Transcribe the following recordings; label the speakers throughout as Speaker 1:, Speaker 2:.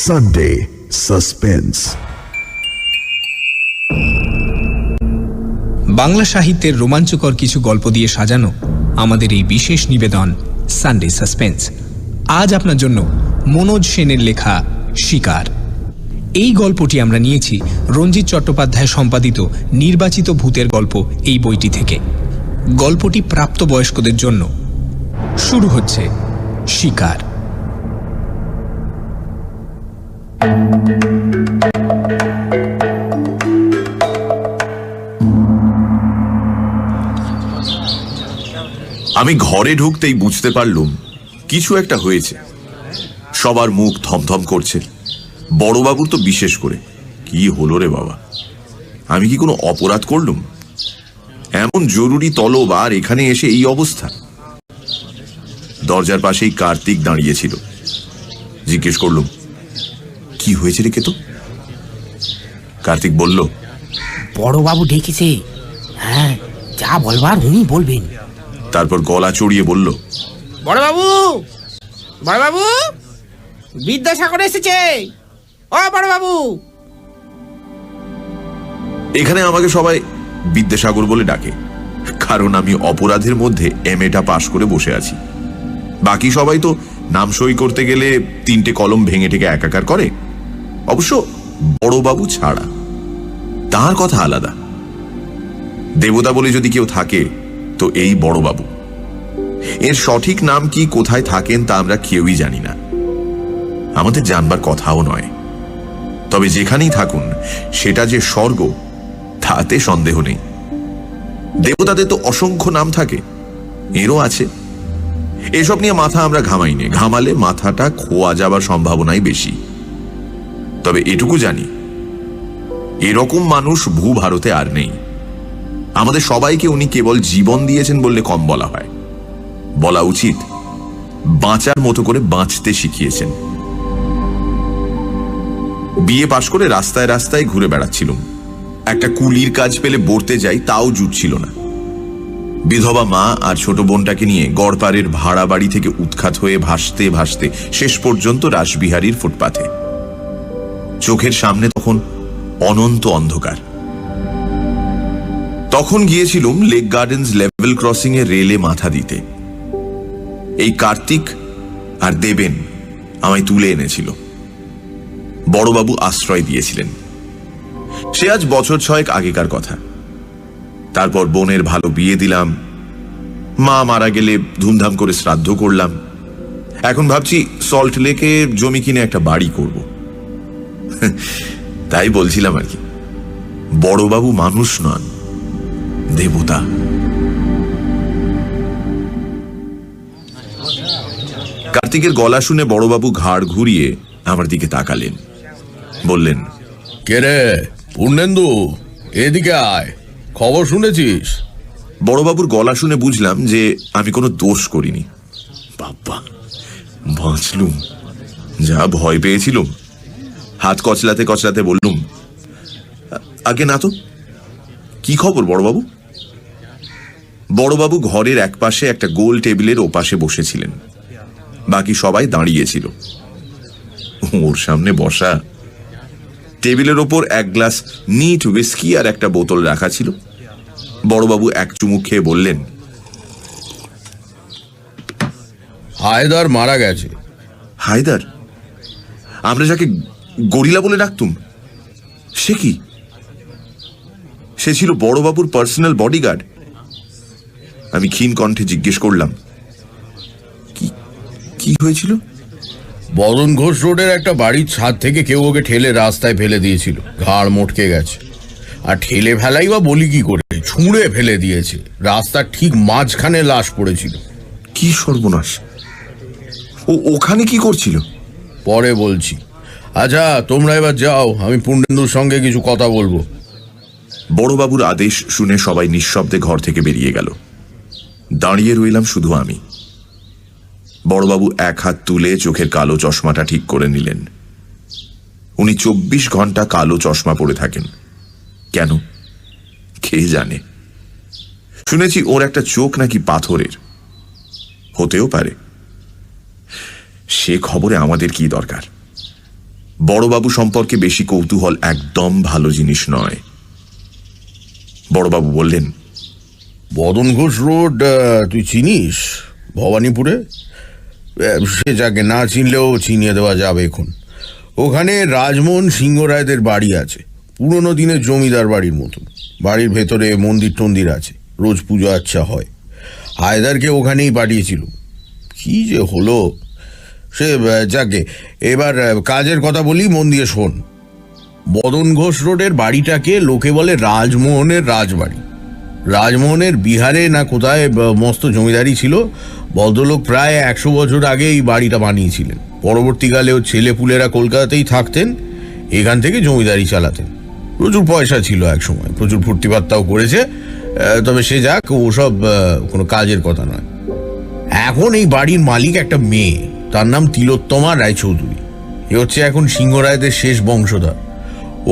Speaker 1: Sunday suspense.
Speaker 2: Bangla সাহিত্যের রোমাঞ্চকর কিছু গল্প দিয়ে সাজানো আমাদের এই বিশেষ নিবেদন সানডে সাসপেন্স। আজ আপনার জন্য মনোজ সেনের লেখা শিকার। এই গল্পটি আমরা নিয়েছি রঞ্জিত চট্টোপাধ্যায় সম্পাদিত নির্বাচিত ভূতের গল্প এই বইটি থেকে। গল্পটি প্রাপ্তবয়স্কদের জন্য। শুরু হচ্ছে শিকার।
Speaker 3: আমি ঘরে ঢুকতেই বুঝতে পারলুম কিছু একটা হয়েছে। সবার মুখ থমথম করছে, বড়বাবুর তো বিশেষ করে। কি হলো রে বাবা, আমি কি কোনো অপরাধ করলুম? এমন জরুরি তলব আর এখানে এসে এই অবস্থা। দরজার পাশেই কার্তিক দাঁড়িয়েছিল। জিজ্ঞেস করলুম, কি হয়েছে রে কেতো? কার্তিক বলল,
Speaker 4: বড়বাবু ডেকেছে। হ্যাঁ, যা বলবার উনি বলবেন।
Speaker 3: তারপর গলা চড়িয়ে বলল,
Speaker 4: বড়বাবু, বড়বাবু, বিদ্যাসাগর এসেছে। ও বড়বাবু।
Speaker 3: এখানে আমাকে সবাই বিদ্যাসাগর বলে ডাকে, কারণ আমি অপরাধের মধ্যে MA পাশ করে বসে আছি। বাকি সবাই তো নাম সই করতে গেলে 3টে কলম ভেঙে টেকে একাকার করে, অবশ্য বড়বাবু ছাড়া। তার কথা আলাদা। দেবতা বলে যদি কেউ থাকে তো এই বড়বাবু। এর সঠিক নাম কি, কোথায় থাকেন তা আমরা কেউই জানি না, আমাদের জানবার কথাও নয়। তবে যেখানেই থাকুন সেটা যে স্বর্গ তাতে সন্দেহ নেই। দেবতাদের তো অসংখ্য নাম থাকে, এরও আছে। এসব নিয়ে মাথা আমরা ঘামাইনি, ঘামালে মাথাটা খোয়া যাবার সম্ভাবনাই বেশি। তবে এটুকু জানি, এরকম মানুষ ভূভারতে আর নেই। আমাদের সবাইকে উনি কেবল জীবন দিয়েছেন বললে কম বলা হয়। বলা উচিত বাঁচার মতো করে বাঁচতে শিখিয়েছেন। বিয়ে পাশ করে রাস্তায় রাস্তায় ঘুরে বেড়াচ্ছিলাম। একটা কুলির কাজ পেলে বর্তে যাই, তাও জুটছিল না। বিধবা মা আর ছোট বোনটাকে নিয়ে গড়পাড়ের ভাড়া বাড়ি থেকে উৎখাত হয়ে ভাসতে ভাসতে শেষ পর্যন্ত রাসবিহারীর ফুটপাথে। চোখের সামনে তখন অনন্ত অন্ধকার। তখন গিয়েছিলুম লেক গার্ডেন্স লেভেল ক্রসিং এ রেলে মাথা দিতে। এই কার্তিক আর দেবেন আমায় তুলে এনেছিল। বড়বাবু আশ্রয় দিয়েছিলেন। সে আজ বছর 6 আগেকার কথা। তারপর বোনের ভালো বিয়ে দিলাম। মা মারা গেলে ধুমধাম করে শ্রাদ্ধ করলাম। এখন ভাবছি সল্ট লেকে জমি কিনে একটা বাড়ি করব। তাই বলছিলাম আর কি, বড়বাবু মানুষ নন, দেবতা। কার্তিকের গলা শুনে বড়বাবু ঘাড় ঘুরিয়ে আমার দিকে তাকালেন, বললেন,
Speaker 5: কে রে পূর্ণেন্দু, এদিকে আয়, খবর শুনেছিস?
Speaker 3: বড়বাবুর গলা শুনে বুঝলাম যে আমি কোনো দোষ করিনি। বাবা, বাঁচলুম। যা ভয় পেয়েছিলুম। হাত কচলাতে কচলাতে বললুম, আগে না তো। কি খবর বড়বাবু? বড়বাবু ঘরের একপাশে একটা গোল টেবিলের ওপাশে বসেছিলেন। বাকি সবাই দাঁড়িয়েছিল। ওর সামনে বসা। টেবিলের ওপর এক গ্লাস নিট হুইস্কি আর একটা বোতল রাখা ছিল। বড়বাবু এক চুমুক খেয়ে বললেন,
Speaker 5: হায়দার মারা গেছে।
Speaker 3: হায়দার? আমরা যাকে গরিলা বলে ডাকতুম, সে কি? সে ছিল বড়বাবুর পার্সোনাল বডিগার্ড। আমি ক্ষীণ কণ্ঠে জিজ্ঞেস করলাম, কি হয়েছিল?
Speaker 5: বদন ঘোষ রোডের একটা বাড়ির ছাদ থেকে কেউ ওকে ঠেলে রাস্তায় ফেলে দিয়েছিল। ঘাড় মটকে গেছে। আর ঠেলে ফেলাই বা বলি কি করে, ছুঁড়ে ফেলে দিয়েছে। রাস্তার ঠিক মাঝখানে লাশ পড়েছিল।
Speaker 3: কি সর্বনাশ! ও ওখানে কি করছিল?
Speaker 5: পরে বলছি। আচ্ছা, তোমরা এবার যাও, আমি পূর্ণেন্দুর সঙ্গে কিছু কথা বলবো।
Speaker 3: বড়বাবুর আদেশ শুনে সবাই নিঃশব্দে ঘর থেকে বেরিয়ে গেল। দাঁড়িয়ে রইলাম শুধু আমি। বড়বাবু এক হাত তুলে চোখের কালো চশমাটা ঠিক করে নিলেন। উনি 24 ঘন্টা কালো চশমা পরে থাকেন। কেন কে জানে? শুনেছি ওর একটা চোখ নাকি পাথরের। হতেও পারে। সে খবরে আমাদের কি দরকার? বড়বাবু সম্পর্কে বেশি কৌতূহল একদম ভালো জিনিস নয়। বড়বাবু বললেন,
Speaker 5: বদন ঘোষ রোড তুই চিনিস ভবানীপুরে? সে যাকে না চিনলেও চিনিয়ে দেওয়া যাবে এখন। ওখানে রাজমোহন সিংহ রায়দের বাড়ি আছে, পুরনো দিনের জমিদার বাড়ির মতো। বাড়ির ভেতরে মন্দির টন্দির আছে, রোজ পুজো আচ্ছা হয়। হায়দারকে ওখানেই পাঠিয়েছিল। কি যে হলো সে যাকে, এবার কাজের কথা বলি, মন দিয়ে শোন। বদন ঘোষ রোডের বাড়িটাকে লোকে বলে রাজমোহনের রাজবাড়ি। রাজমোহনের বিহারে না কোথায় মস্ত জমিদারি ছিল। ভদ্রলোক প্রায় 100 বছর আগে এই বাড়িটা বানিয়েছিলেন। পরবর্তীকালে ওর ছেলেপুলেরা কলকাতাতেই থাকতেন, এখান থেকে জমিদারি চালাতেন। প্রচুর পয়সা ছিল এক সময়, প্রচুর ফুর্তিপাত্তাও করেছে। তবে সে যাক, ওসব কোনো কাজের কথা নয়। এখন এই বাড়ির মালিক একটা মেয়ে, তার নাম তিলোত্তমা রায়চৌধুরী। এ হচ্ছে এখন সিংহ রায়দের শেষ বংশধর।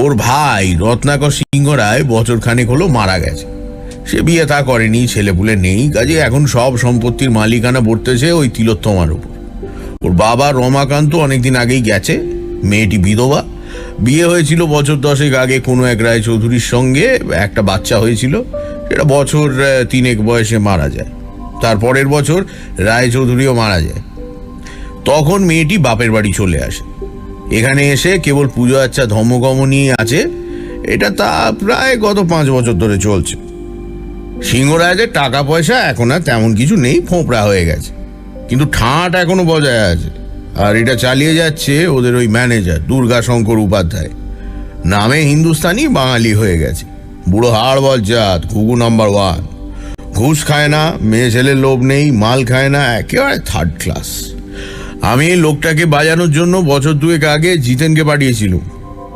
Speaker 5: ওর ভাই রত্নাকর সিংহ রায় বছর খানেক হলো মারা গেছে। সে বিয়ে তা করেনি, ছেলেপুলে নেই, কাজে এখন সব সম্পত্তির মালিকানা বর্তেছে ওই তিলোত্তমার উপর। ওর বাবা রমাকান্ত অনেকদিন আগেই গেছে, মেয়েটি বিধবা। বিয়ে হয়েছিল বছর 10 আগে কোনো এক রায়চৌধুরীর সঙ্গে, একটা বাচ্চা হয়েছিল, সেটা বছর 3 বয়সে মারা যায়। তারপরের বছর রায়চৌধুরীও মারা যায়। তখন মেয়েটি বাপের বাড়ি চলে আসে। এখানে এসে কেবল পুজো আচ্ছা ধর্মকর্ম নিয়ে আছে। এটা তা প্রায় গত 5 বছর ধরে চলছে। সিংহরাজের টাকা পয়সা এখন আর তেমন কিছু নেই, ফোঁপড়া হয়ে গেছে, কিন্তু ঠাঁট এখনো বজায় আছে। আর এটা চালিয়ে যাচ্ছে ওদের ওই ম্যানেজার দুর্গাশঙ্কর উপাধ্যায়। নামে হিন্দুস্তানি, বাঙালি হয়ে গেছে। বুড়ো হাড় বজ্জাত, ঘুঘু নাম্বার 1। ঘুষ খায় না, মেয়ে ছেলের লোভ নেই, মাল খায় না, একেবারে 3rd ক্লাস। আমি এই লোকটাকে বাজানোর জন্য বছর 2 আগে জিতেনকে পাঠিয়েছিলাম।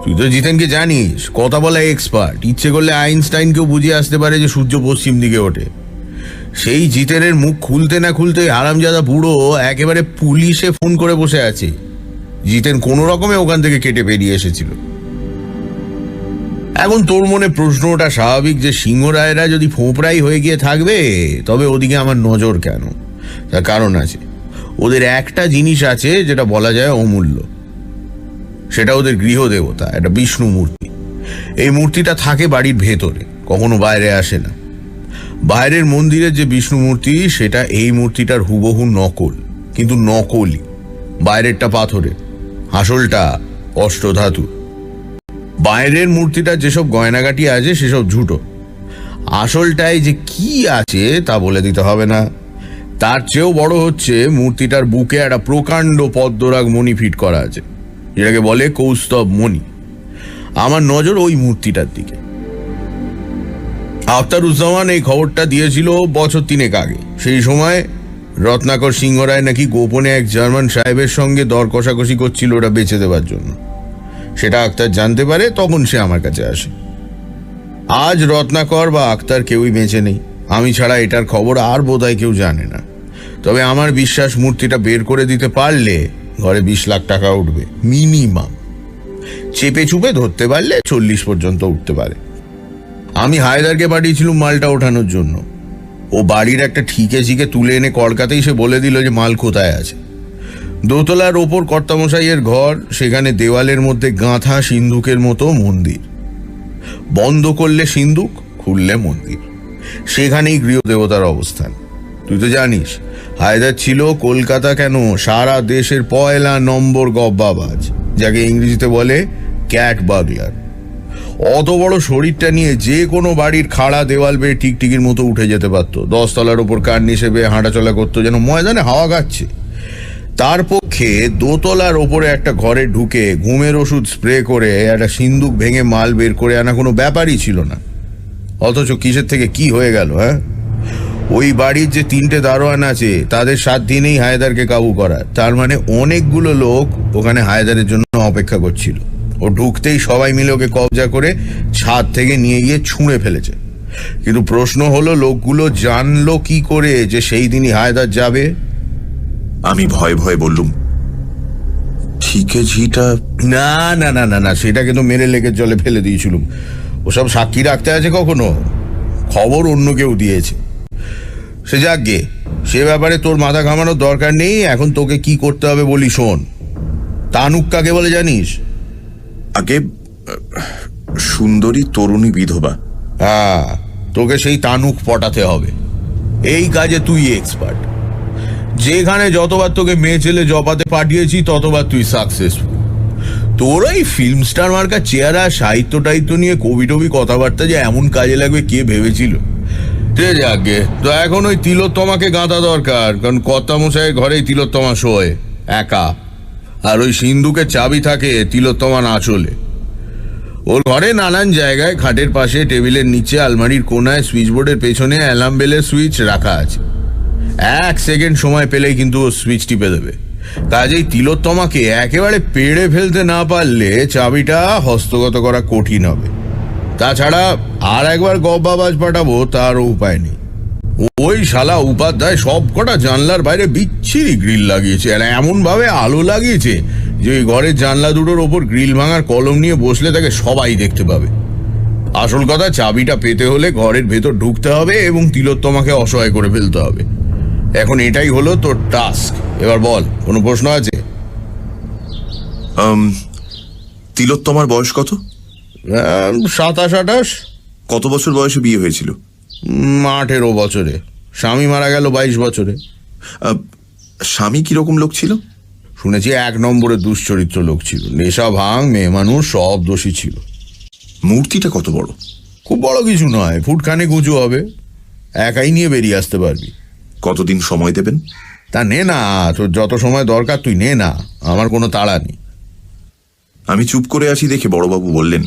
Speaker 5: তুই তো জিতেনকে জানিস, কথা বলা এক্সপার্ট। ইচ্ছে করলে আইনস্টাইনকেও বুঝিয়ে আসতে পারে যে সূর্য পশ্চিম দিকে ওঠে। সেই জিতেনের মুখ খুলতে না খুলতে হারামজাদা বুড়ো একেবারে পুলিশে ফোন করে বসে আছে। জিতেন কোনো রকমে ওখান থেকে কেটে বেরিয়ে এসেছিল। এখন তোর মনে প্রশ্নটা স্বাভাবিক যে সিংহ রায়রা যদি ফোঁপড়াই হয়ে গিয়ে থাকবে, তবে ওদিকে আমার নজর কেন? তার কারণ আছে। ওদের একটা জিনিস আছে যেটা বলা যায় অমূল্য। সেটা ওদের গৃহদেবতা, একটা বিষ্ণু মূর্তি। এই মূর্তিটা থাকে বাড়ির ভেতরে, কখনো বাইরে আসে না। বাইরের মন্দিরের যে বিষ্ণু মূর্তি, সেটা এই মূর্তিটার হুবহু নকল, কিন্তু নকলই। বাইরেরটা পাথরের, আসলটা অষ্টধাতু। বাইরের মূর্তিটার যেসব গয়নাগাটি আছে সেসব ঝুটো। আসলটায় যে কি আছে তা বলে দিতে হবে না। তার চেয়েও বড় হচ্ছে মূর্তিটার বুকে একটা প্রকাণ্ড পদ্মরাগ মণি ফিট করা আছে, যেটাকে বলে কৌস্তব মণি। আমার নজর ওই মূর্তিটার দিকে। আখতারুজ্জামান এই খবরটা দিয়েছিল বছর 3 আগে। সেই সময় রত্নাকর সিংহ রায় নাকি গোপনে এক জার্মান সাহেবের সঙ্গে দর কষাকষি করছিল ওটা বেচে দেওয়ার জন্য। সেটা আখতার জানতে পারে, তখন সে আমার কাছে আসে। আজ রত্নাকর বা আখতার কেউই বেঁচে নেই। আমি ছাড়া এটার খবর আর বোধহয় কেউ জানে না। তবে আমার বিশ্বাস মূর্তিটা বের করে দিতে পারলে ঘরে 20 লাখ টাকা উঠবে মিনিমাম। চেপে চুপে ধরতে পারলে 40 পর্যন্ত উঠতে পারে। আমি হায়দারকে পাঠিয়েছিলাম মালটা ওঠানোর জন্য। ও বাড়ির একটা ঠিকে ছিকে তুলে এনে কলকাতায় সে বলে দিল যে মাল কোথায় আছে। দোতলার ওপর কর্তামশাইয়ের ঘর, সেখানে দেওয়ালের মধ্যে গাঁথা সিন্ধুকের মতো মন্দির। বন্ধ করলে সিন্ধুক, খুললে মন্দির। সেখানেই গৃহদেবতার অবস্থান। তুই তো জানিস হায়দার ছিল কলকাতা কেন সারা দেশের 1 নম্বর গব্বাবাজ, যাকে ইংরেজিতে বলে ক্যাট বাগলার। অত বড় শরীরটা নিয়ে যে কোনো বাড়ির খাড়া দেওয়াল বেয়ে টিকটিকির মতো উঠে যেতে পারত। 10 তলার ওপর কান হিসেবে হাঁটাচলা করতো, যেন ময়দানে হাওয়া খাচ্ছে। তার পক্ষে 2 তলার ওপরে একটা ঘরে ঢুকে ঘুমের ওষুধ স্প্রে করে একটা সিন্দুক ভেঙে মাল বের করে আনা কোনো ব্যাপারই ছিল না। অথচ কিসের থেকে কি হয়ে গেল? হ্যাঁ, ওই বাড়ির যে 3টে দারোয়ান আছে তাদের 7 দিনেই হায়দারকে কাবু করা। তার মানে অনেকগুলো লোক ওখানে হায়দারের জন্য অপেক্ষা করছিল। ও ঢুকতেই সবাই মিলে ওকে কবজা করে ছাদ থেকে নিয়ে গিয়ে ছুঁড়ে ফেলেছে। কিন্তু প্রশ্ন হলো, লোকগুলো জানলো কি করে যে সেই দিনই হায়দার যাবে?
Speaker 3: আমি ভয়ে ভয়ে বললুম, ঠিকে ঝিটা?
Speaker 5: না না না না না, সেটাকে তো মেরে লেকের জলে ফেলে দিয়েছিলুম। ওসব সাক্ষী রাখতে আছে কখনো? খবর অন্য কেউ দিয়েছে। সে যাক গে, সে ব্যাপারে তোর মাথা ঘামানোর দরকার নেই। এখন তোকে কি করতে হবে বলি শোন। তানুক কাকে বলে জানিস?
Speaker 3: আগে সুন্দরী তরুণী বিধবা।
Speaker 5: হ্যাঁ, তোকে সেই তানুক পটাতে হবে। এই কাজে তুই এক্সপার্ট। যেখানে যতবার তোকে মেয়ে ছেলে জপাতে পাঠিয়েছি ততবার তুই সাকসেসফুল। তোর এই ফিল্ম স্টার মার্কা চেহারা, সাহিত্য টাহিত্য নিয়ে কবি টবি কথাবার্তা যে এমন কাজে লাগবে কে ভেবেছিল? যাকে তো এখন ওই তিলোত্তমাকে গাঁথা দরকার, কারণ কর্তামশাইয়ের ঘরেই তিলোত্তমা শোয় একা, আর ওই সিন্ধুকের চাবি থাকে তিলোত্তমা না চলে। ওর ঘরে নানান জায়গায়, খাটের পাশে, টেবিলের নিচে, আলমারির কোনায়, সুইচ বোর্ডের পেছনে অ্যালার্ম বেলের সুইচ রাখা আছে। 1 সেকেন্ড সময় পেলেই কিন্তু ও সুইচ টিপে দেবে। কাজেই তিলোত্তমাকে একেবারে পেড়ে ফেলতে না পারলে চাবিটা হস্তগত করা কঠিন হবে। তাছাড়া আর একবার গব্বাবাজ পাঠাবো তারও উপায় নেই। ওই শালা উপাধ্যায় সব কটা জানলার বাইরে বিচ্ছিরি গ্রিল লাগিয়েছে, আর এমন ভাবে আলো লাগিয়েছে যে ওই ঘরের জানলা দুটোর ওপর গ্রিল ভাঙার কলম নিয়ে বসলে তাকে সবাই দেখতে পাবে। আসল কথা, চাবিটা পেতে হলে ঘরের ভেতর ঢুকতে হবে এবং তিলোত্তমাকে অসহায় করে ফেলতে হবে। এখন এটাই হলো তোর টাস্ক। এবার বল, কোনো প্রশ্ন আছে?
Speaker 3: তিলোত্তমার বয়স কত?
Speaker 5: 27-28।
Speaker 3: কত বছর বয়সে বিয়ে হয়েছিল?
Speaker 5: 18 বছরে। স্বামী মারা গেল 22 বছরে।
Speaker 3: স্বামী কিরকম লোক ছিল?
Speaker 5: শুনেছি 1 নম্বরের দুশ্চরিত্র লোক ছিল। নেশা, ভাঙ, মেয়ে মানুষ সব দোষী ছিল।
Speaker 3: মূর্তিটা কত বড়?
Speaker 5: খুব বড় কিছু নয়, ফুটখানেক উঁচু হবে। একাই নিয়ে বেরিয়ে আসতে পারবি।
Speaker 3: কতদিন সময় দেবেন?
Speaker 5: তা নে না, তোর যত সময় দরকার তুই নে না, আমার কোনো তাড়া নেই।
Speaker 3: আমি চুপ করে আছি দেখে বড়বাবু বললেন,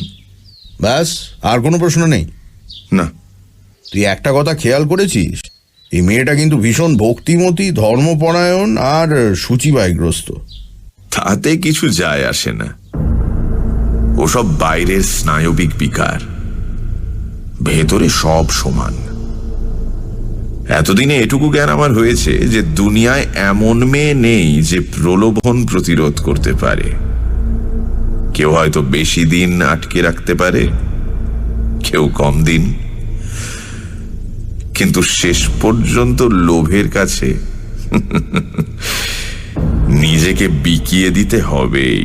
Speaker 5: ব্যাস, আর কোনো প্রশ্ন নেই?
Speaker 3: না।
Speaker 5: তুই একটা কথা খেয়াল করেছিস? এই মেয়েটা কিন্তু ভীষণ ভক্তিমতী, ধর্মপরায়ণ আর সূচিবায়গ্রস্ত।
Speaker 3: তাতে কিছু যায় আসে না, ওসব বাইরের স্নায়বিক বিকার, ভেতরে সব সমান। এতদিনে এটুকু জ্ঞান আমার হয়েছে যে দুনিয়ায় এমন মেয়ে নেই যে প্রলোভন প্রতিরোধ করতে পারে। কেউ হয়তো বেশি দিন আটকে রাখতে পারে, কেউ কম দিন, কিন্তু শেষ পর্যন্ত লোভের কাছে নিজেকে বিকিয়ে দিতে হবেই।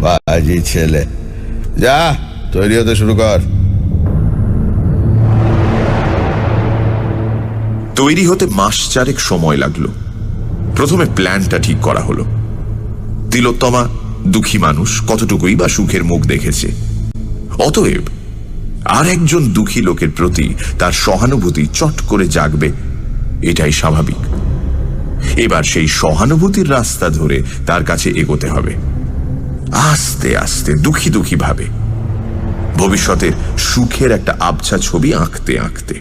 Speaker 5: বাজি ছেলে, যা তৈরি হতে শুরু কর।
Speaker 3: তৈরি হতে মাস 4 সময় লাগলো। প্রথমে প্ল্যানটা ঠিক করা হলো। তিলোত্তমা দুঃখী মানুষ, কতটুকুই বা সুখের মুখ দেখেছে। অতএব আর একজন দুঃখী লোকের প্রতি তার সহানুভূতি চট করে জাগবে, এটাই স্বাভাবিক। এবার সেই সহানুভূতির রাস্তা ধরে তার কাছে এগোতে হবে, আস্তে আস্তে, দুঃখী দুঃখী ভাবে, ভবিষ্যতের সুখের একটা আবছা ছবি আঁকতে আঁকতে।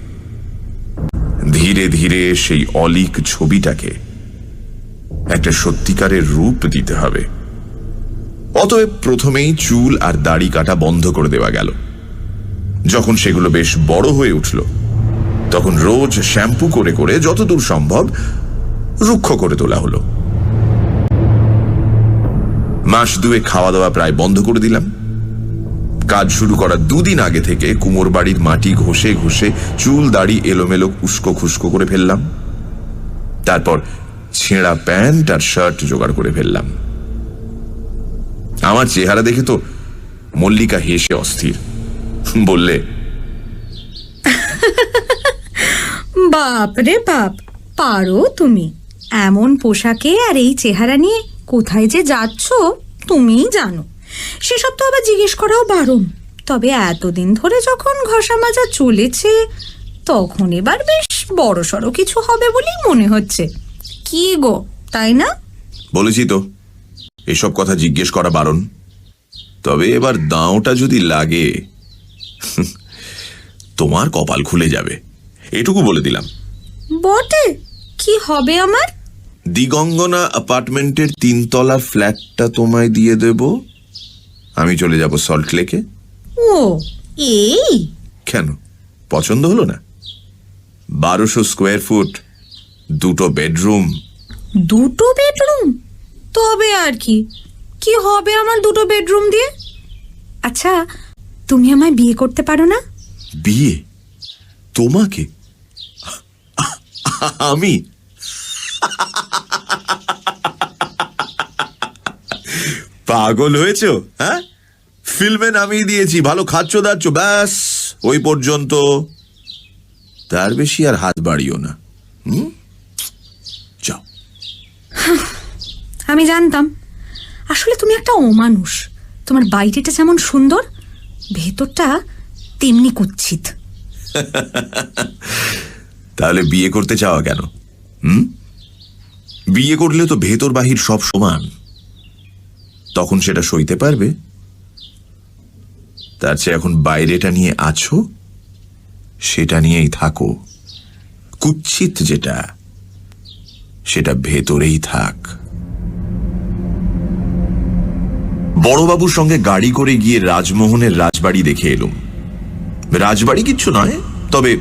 Speaker 3: ধীরে ধীরে সেই অলীক ছবিটাকে একটা সত্যিকারের রূপ দিতে হবে। অতএব প্রথমেই চুল আর দাড়ি কাটা বন্ধ করে দেওয়া গেল। যখন সেগুলো বেশ বড় হয়ে উঠল, তখন রোজ শ্যাম্পু করে করে যতদূর সম্ভব রুক্ষ করে তোলা হলো। মাস 2 খাওয়া দাওয়া প্রায় বন্ধ করে দিলাম। কাজ শুরু করার 2 দিন আগে থেকে কুমোর বাড়ির মাটি ঘষে ঘষে চুল দাড়ি এলোমেলো উস্কো খুস্কো করে ফেললাম। তারপর ছেঁড়া প্যান্ট আর শার্ট জোগাড় করে ফেললাম। আমার চেহারা দেখে তো মল্লিকা হেসে অস্থির, বললে,
Speaker 6: বাপ রে বাপ, পারো তুমি। এমন পোশাকে আর এই চেহারা নিয়ে কোথায় যে যাচ্ছ তুমিই জানো। সেসব তো আবার জিজ্ঞেস করাও বারণ। তবে এতদিন ধরে যখন ঘষা মাজা চলেছে, তখন এবার বেশ বড়সড় কিছু হবে বলেই মনে হচ্ছে। কি গো, তাই না?
Speaker 3: বলেছি তো, এসব কথা জিজ্ঞেস করা বারণ। তবে এবার দাঁওটা যদি লাগে তোমার কপাল খুলে যাবে, এটুকু বলে দিলাম।
Speaker 6: বটে, কি হবে আমার?
Speaker 3: দিগঙ্গনা অ্যাপার্টমেন্টের 3 তলার ফ্ল্যাটটা তোমায় দিয়ে দেব। আমি চলে যাব সল্ট লেকে।
Speaker 6: ও এই?
Speaker 3: কেন, পছন্দ হলো না? 1200 স্কোয়ার ফুট, 2টো বেডরুম।
Speaker 6: 2টো বেডরুম? তবে আর কি, কি হবে আমার 2টো বেডরুম দিয়ে? আচ্ছা, তুমি আমায় বিয়ে করতে পারো না?
Speaker 3: বিয়ে? তোমাকে? আমি? পাগল হয়েছো? হ্যাঁ, ফিল্মে নামিয়ে দিয়েছি, ভালো খাচ্ছ দাচ্ছ, ব্যাস ওই পর্যন্ত। তার বেশি আর হাত বাড়িও না। যাও।
Speaker 6: আমি জানতাম আসলে তুমি একটা অমানুষ। তোমার বাইরেটা যেমন সুন্দর, ভেতরটা তেমনি কুৎসিত।
Speaker 3: তাহলে বিয়ে করতে চাওয়া কেন? বিয়ে করলে তো ভেতর বাহির সব সমান, তখন সেটা সইতে পারবে। তার চেয়ে এখন বাইরেটা নিয়ে আছো, সেটা নিয়েই থাকো। কুৎসিত যেটা, সেটা ভেতরেই থাক। বড়বাবুর সঙ্গে গাড়ি করে গিয়ে রাজমোহনের রাজবাড়ি দেখে এলুম। রাজবাড়ি কিচ্ছু নয়, তবে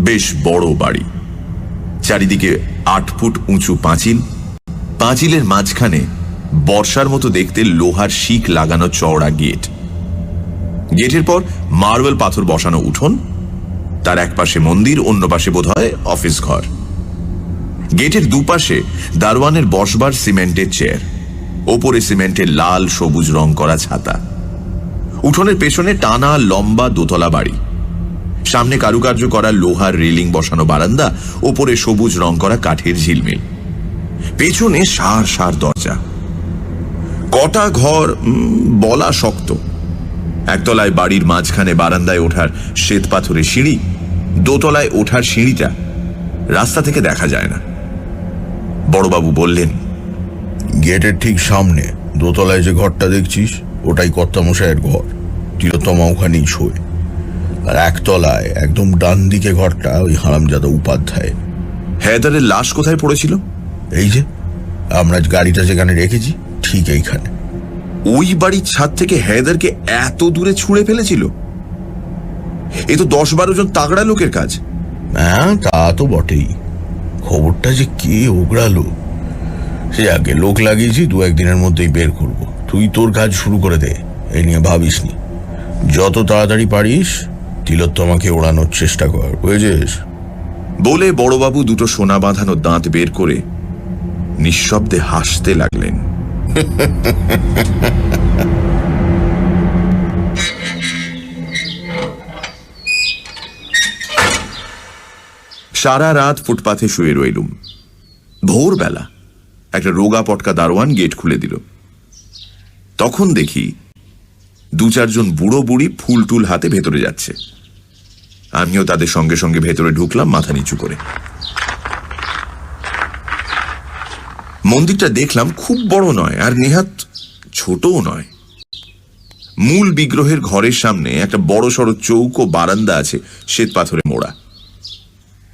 Speaker 3: বেশ বড় বাড়ি। চারিদিকে 8 ফুট উঁচু পাঁচিল, পাঁচিলের মাঝখানে বর্ষার মতো দেখতে লোহার শিক লাগানো চওড়া গেট। গেটের পর মার্বেল পাথর বসানো উঠোন, তার এক পাশে মন্দির, অন্য পাশে বোধহয় অফিস ঘর। গেটের দুপাশে দারোয়ানের বসবার সিমেন্টের চেয়ার, ওপরে সিমেন্টের লাল সবুজ রং করা ছাতা। উঠোনের পেছনে টানা লম্বা দোতলা বাড়ি, সামনে কারুকার্য করা লোহার রেলিং বসানো বারান্দা, ওপরে সবুজ রং করা কাঠের ঝিলমিল, পেছনে সার সার দরজা। কটা ঘর বলা শক্ত। একতলায় বাড়ির মাঝখানে বারান্দায় ওঠার শ্বেত পাথরের সিঁড়ি, দোতলায় ওঠার সিঁড়িটা রাস্তা থেকে দেখা যায় না। বড়বাবু বললেন,
Speaker 5: গেটের ঠিক সামনে দোতলায় যে ঘরটা দেখছিস, ওটাই কর্তামশাইয়ের ঘর। তিলোত্তমা ওখানেই শোয়। আর একতলায় একদম ডান দিকে ঘরটা ওই হারামজাদা উপাধ্যায়।
Speaker 3: হেদারের লাশ কোথায় পড়েছিল?
Speaker 5: এই যে আমরা গাড়িটা যেখানে রেখেছি, ঠিক এইখানে।
Speaker 3: ওই বাড়ির ছাদ থেকে হেদারকে এত দূরে ছুঁড়ে ফেলেছিল? এ তো 10-12 জন তাগড়া লোকের কাজ।
Speaker 5: হ্যাঁ, তা তো বটেই। খবরটা যে কে ওগড়ালো, সে আগে লোক লাগিয়েছি, 2-1 দিনের মধ্যেই বের করব। তুই তোর কাজ শুরু করে দে, এই নিয়ে ভাবিস নি। যত তাড়াতাড়ি পারিস তিলোত্তমাকে ওড়ানোর চেষ্টা কর, বুঝেছিস?
Speaker 3: বলে বড়বাবু দুটো সোনা বাঁধানো দাঁত বের করে নিঃশব্দে হাসতে লাগলেন। সারা রাত ফুটপাথে শুয়ে রইলুম। ভোরবেলা একটা রোগা পটকা দারোয়ান গেট খুলে দিল। তখন দেখি 2-4 জন বুড়ো বুড়ি ফুল টুল হাতে ভেতরে যাচ্ছে। আমিও তাদের সঙ্গে সঙ্গে ভেতরে ঢুকলাম, মাথা নিচু করে। মন্দিরটা দেখলাম খুব বড় নয়, আর নেহাত ছোটও নয়। মূল বিগ্রহের ঘরের সামনে একটা বড় সড়ো চৌকো বারান্দা আছে, শ্বেত পাথরে মোড়া।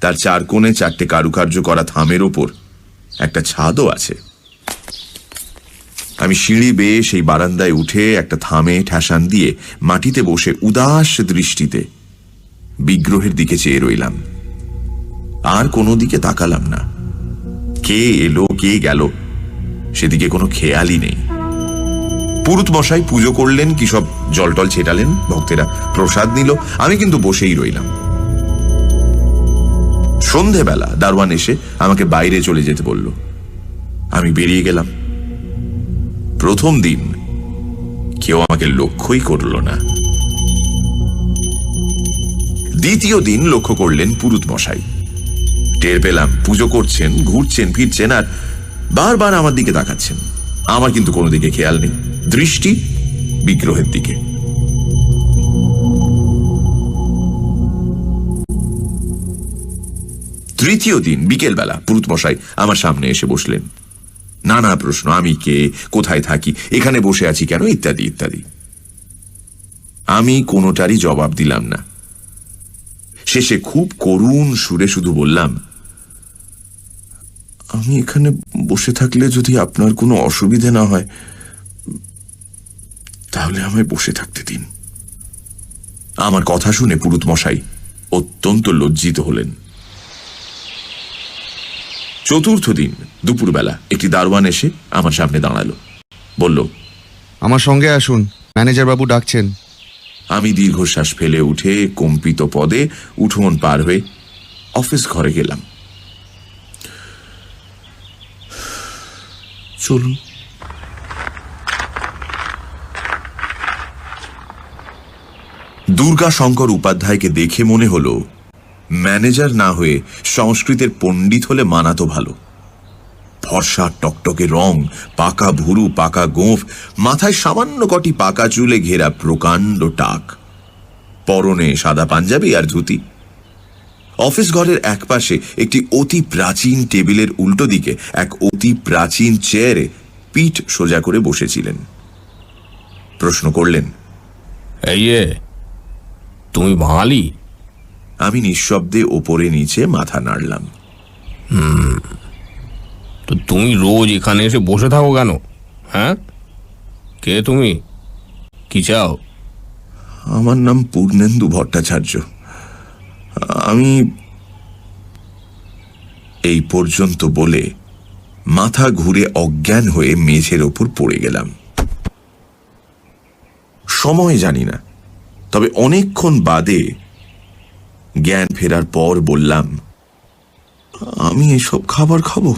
Speaker 3: তার 4 কোণে 4টে কারুকার্য করা থামের ওপর একটা ছাদও আছে। আমি সিঁড়ি বেয়ে সেই বারান্দায় উঠে একটা থামে ঠেসান দিয়ে মাটিতে বসে উদাস দৃষ্টিতে বিগ্রহের দিকে চেয়ে রইলাম। আর কোনো দিকে তাকালাম না। কে এলো কে গেল সেদিকে কোনো খেয়ালই নেই। পুরুত মশাই পুজো করলেন, কি সব জলটল ছেটালেন, ভক্তেরা প্রসাদ নিল, আমি কিন্তু বসেই রইলাম। সন্ধেবেলা দারোয়ান এসে আমাকে বাইরে চলে যেতে বলল। আমি বেরিয়ে গেলাম। প্রথম দিন কেউ আমাকে লক্ষ্যই করল না। দ্বিতীয় দিন লক্ষ্য করলেন পুরুত মশাই। টের পেলাম পুজো করছেন, ঘুরছেন ফিরছেন, আর বারবার আমার দিকে তাকাচ্ছেন। আমার কিন্তু কোনো দিকে খেয়াল নেই, দৃষ্টি বিগ্রহের দিকে। তৃতীয় দিন বিকেলবেলা পুরুত মশাই আমার সামনে এসে বসলেন। নানা প্রশ্ন, আমি কে, কোথায় থাকি, এখানে বসে আছি কেন, ইত্যাদি ইত্যাদি। আমি কোনোটারই জবাব দিলাম না। শেষে খুব করুণ সুরে শুধু বললাম, আমি এখানে বসে থাকলে যদি আপনার কোনো অসুবিধে না হয়, তাহলে আমায় বসে থাকতে দিন। আমার কথা শুনে পুরুত মশাই অত্যন্ত লজ্জিত হলেন। চতুর্থ দিন দুপুরবেলা একটি দারোয়ান এসে আমার সামনে দাঁড়ালো, বলল,
Speaker 7: আমার সঙ্গে আসুন, ম্যানেজার বাবু ডাকছেন।
Speaker 3: আমি দীর্ঘশ্বাস ফেলে উঠে কম্পিত পদে উঠোন পার হয়ে অফিস ঘরে গেলাম। চলুন। দুর্গা শঙ্কর উপাধ্যায়কে দেখে মনে হলো ম্যানেজার না হয়ে সংস্কৃতের পণ্ডিত হলে মানাতো ভালো। ফর্সা টকটকে রং, পাকা ভুরু, পাকা গোঁফ, মাথায় সামান্য কটি পাকা চুলে ঘেরা প্রকাণ্ড টাক, পরনে সাদা পাঞ্জাবি আর ধুতি। অফিস ঘরের একপাশে একটি অতি প্রাচীন টেবিলের উল্টো দিকে এক অতি প্রাচীন চেয়ারে পিঠ সোজা করে বসেছিলেন। প্রশ্ন করলেন,
Speaker 5: এই তুমি বাঙালি?
Speaker 3: আমি নিঃশব্দে ওপরে নিচে মাথা নাড়লাম।
Speaker 5: তো তুমি রোজ এখানে এসে বসে থাকো কেন? হ্যাঁ, কে তুমি? কি চাও?
Speaker 3: আমার নাম পূর্ণেন্দু ভট্টাচার্য। আমি এই পর্যন্ত বলে মাথা ঘুরে অজ্ঞান হয়ে মেঝের ওপর পড়ে গেলাম। সময় জানি না, তবে অনেকক্ষণ বাদে জ্ঞান ফেরার পর বললাম, আমি এসব খাবার খাবো?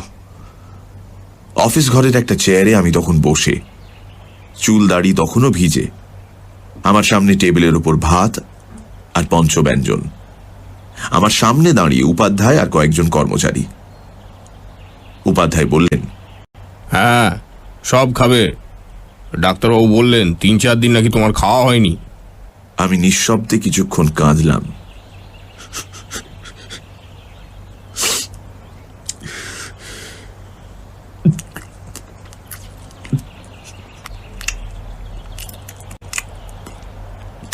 Speaker 3: অফিস ঘরের একটা চেয়ারে আমি তখন বসে, চুল দাড়ি তখনও ভিজে। আমার সামনে টেবিলের উপর ভাত আর পঞ্চব্যঞ্জন। আমার সামনে দাঁড়িয়ে উপাধ্যায় আর কয়েকজন কর্মচারী। উপাধ্যায় বললেন,
Speaker 5: হ্যাঁ, সব খাবে। ডাক্তারবাবু বললেন 3-4 দিন নাকি তোমার খাওয়া হয়নি।
Speaker 3: আমি নিঃশব্দে কিছুক্ষণ কাঁদলাম।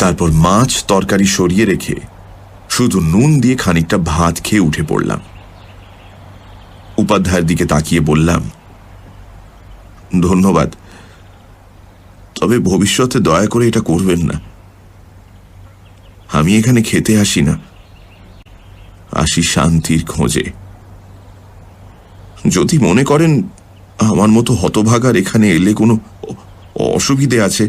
Speaker 3: তারপর মাছ তরকারি সরিয়ে রেখে শুধু নুন দিয়ে খানিকটা ভাত খেয়ে উঠে পড়লাম। উপাধ্যায়ের দিকে তাকিয়ে বললাম, ধন্যবাদ, তবে ভবিষ্যতে দয়া করে এটা করবেন না। আমি এখানে খেতে আসি না, আসি শান্তির খোঁজে। যদি মনে করেন আমার মতো হতভাগার এখানে এলে কোনো অসুবিধে আছে,